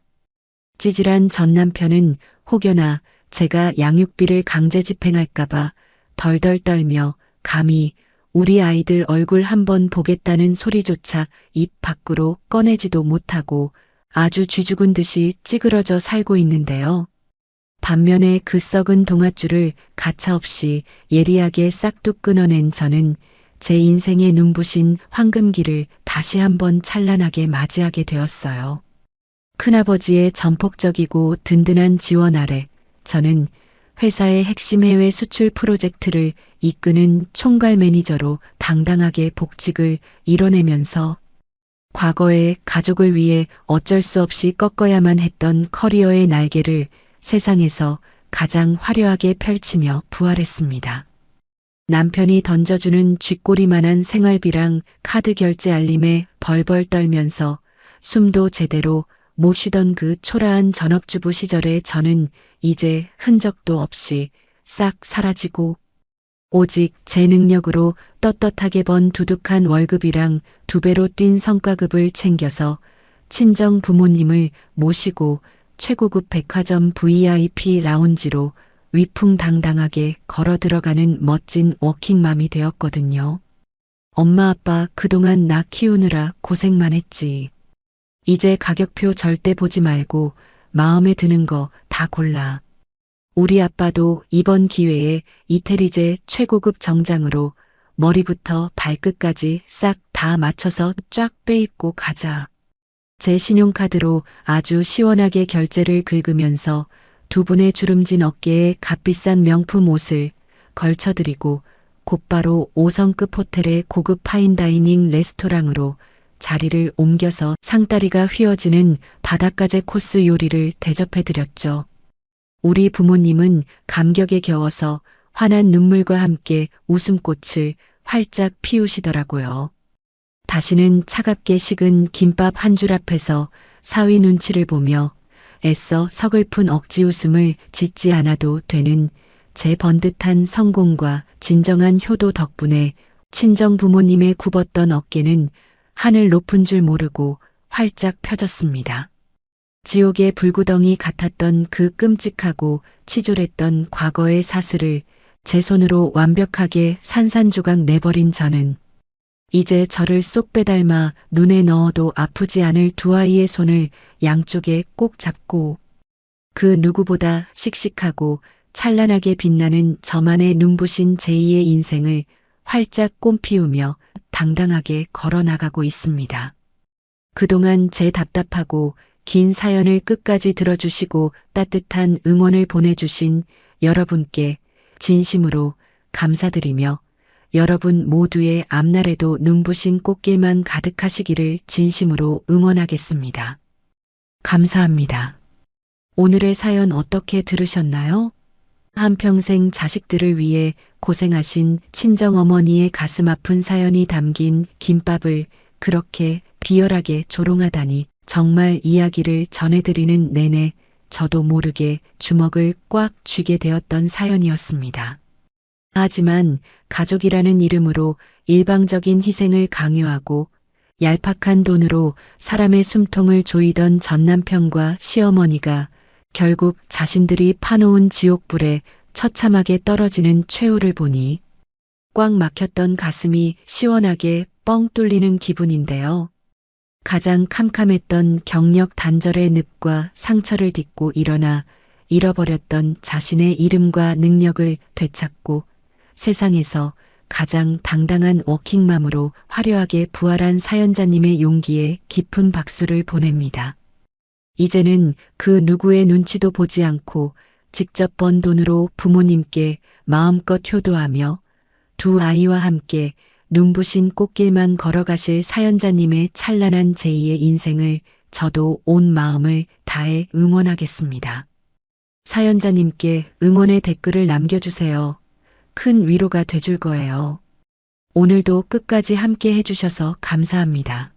찌질한 전 남편은 혹여나 제가 양육비를 강제 집행할까봐 덜덜 떨며 감히 우리 아이들 얼굴 한번 보겠다는 소리조차 입 밖으로 꺼내지도 못하고 아주 쥐죽은 듯이 찌그러져 살고 있는데요. 반면에 그 썩은 동아줄을 가차없이 예리하게 싹둑 끊어낸 저는 제 인생의 눈부신 황금기를 다시 한번 찬란하게 맞이하게 되었어요. 큰아버지의 전폭적이고 든든한 지원 아래 저는 회사의 핵심 해외 수출 프로젝트를 이끄는 총괄 매니저로 당당하게 복직을 이뤄내면서 과거에 가족을 위해 어쩔 수 없이 꺾어야만 했던 커리어의 날개를 세상에서 가장 화려하게 펼치며 부활했습니다. 남편이 던져주는 쥐꼬리만한 생활비랑 카드 결제 알림에 벌벌 떨면서 숨도 제대로 못 쉬던 그 초라한 전업주부 시절에 저는 이제 흔적도 없이 싹 사라지고 오직 제 능력으로 떳떳하게 번 두둑한 월급이랑 2배로 뛴 성과급을 챙겨서 친정 부모님을 모시고 최고급 백화점 VIP 라운지로 위풍당당하게 걸어 들어가는 멋진 워킹맘이 되었거든요. 엄마 아빠 그동안 나 키우느라 고생만 했지. 이제 가격표 절대 보지 말고 마음에 드는 거 다 골라. 우리 아빠도 이번 기회에 이태리제 최고급 정장으로 머리부터 발끝까지 싹 다 맞춰서 쫙 빼입고 가자. 제 신용카드로 아주 시원하게 결제를 긁으면서 두 분의 주름진 어깨에 값비싼 명품 옷을 걸쳐드리고 곧바로 5성급 호텔의 고급 파인다이닝 레스토랑으로 자리를 옮겨서 상다리가 휘어지는 바닷가재 코스 요리를 대접해드렸죠. 우리 부모님은 감격에 겨워서 환한 눈물과 함께 웃음꽃을 활짝 피우시더라고요. 다시는 차갑게 식은 김밥 한 줄 앞에서 사위 눈치를 보며 애써 서글픈 억지 웃음을 짓지 않아도 되는 제 번듯한 성공과 진정한 효도 덕분에 친정 부모님의 굽었던 어깨는 하늘 높은 줄 모르고 활짝 펴졌습니다. 지옥의 불구덩이 같았던 그 끔찍하고 치졸했던 과거의 사슬을 제 손으로 완벽하게 산산조각 내버린 저는 이제 저를 쏙 빼닮아 눈에 넣어도 아프지 않을 두 아이의 손을 양쪽에 꼭 잡고 그 누구보다 씩씩하고 찬란하게 빛나는 저만의 눈부신 제2의 인생을 활짝 꽃피우며 당당하게 걸어나가고 있습니다. 그동안 제 답답하고 긴 사연을 끝까지 들어주시고 따뜻한 응원을 보내주신 여러분께 진심으로 감사드리며 여러분 모두의 앞날에도 눈부신 꽃길만 가득하시기를 진심으로 응원하겠습니다. 감사합니다. 오늘의 사연 어떻게 들으셨나요? 한평생 자식들을 위해 고생하신 친정어머니의 가슴 아픈 사연이 담긴 김밥을 그렇게 비열하게 조롱하다니 정말 이야기를 전해드리는 내내 저도 모르게 주먹을 꽉 쥐게 되었던 사연이었습니다. 하지만 가족이라는 이름으로 일방적인 희생을 강요하고 얄팍한 돈으로 사람의 숨통을 조이던 전남편과 시어머니가 결국 자신들이 파놓은 지옥불에 처참하게 떨어지는 최후를 보니 꽉 막혔던 가슴이 시원하게 뻥 뚫리는 기분인데요. 가장 캄캄했던 경력 단절의 늪과 상처를 딛고 일어나 잃어버렸던 자신의 이름과 능력을 되찾고 세상에서 가장 당당한 워킹맘으로 화려하게 부활한 사연자님의 용기에 깊은 박수를 보냅니다. 이제는 그 누구의 눈치도 보지 않고 직접 번 돈으로 부모님께 마음껏 효도하며 두 아이와 함께 눈부신 꽃길만 걸어가실 사연자님의 찬란한 제2의 인생을 저도 온 마음을 다해 응원하겠습니다. 사연자님께 응원의 댓글을 남겨주세요. 큰 위로가 돼줄 거예요. 오늘도 끝까지 함께 해주셔서 감사합니다.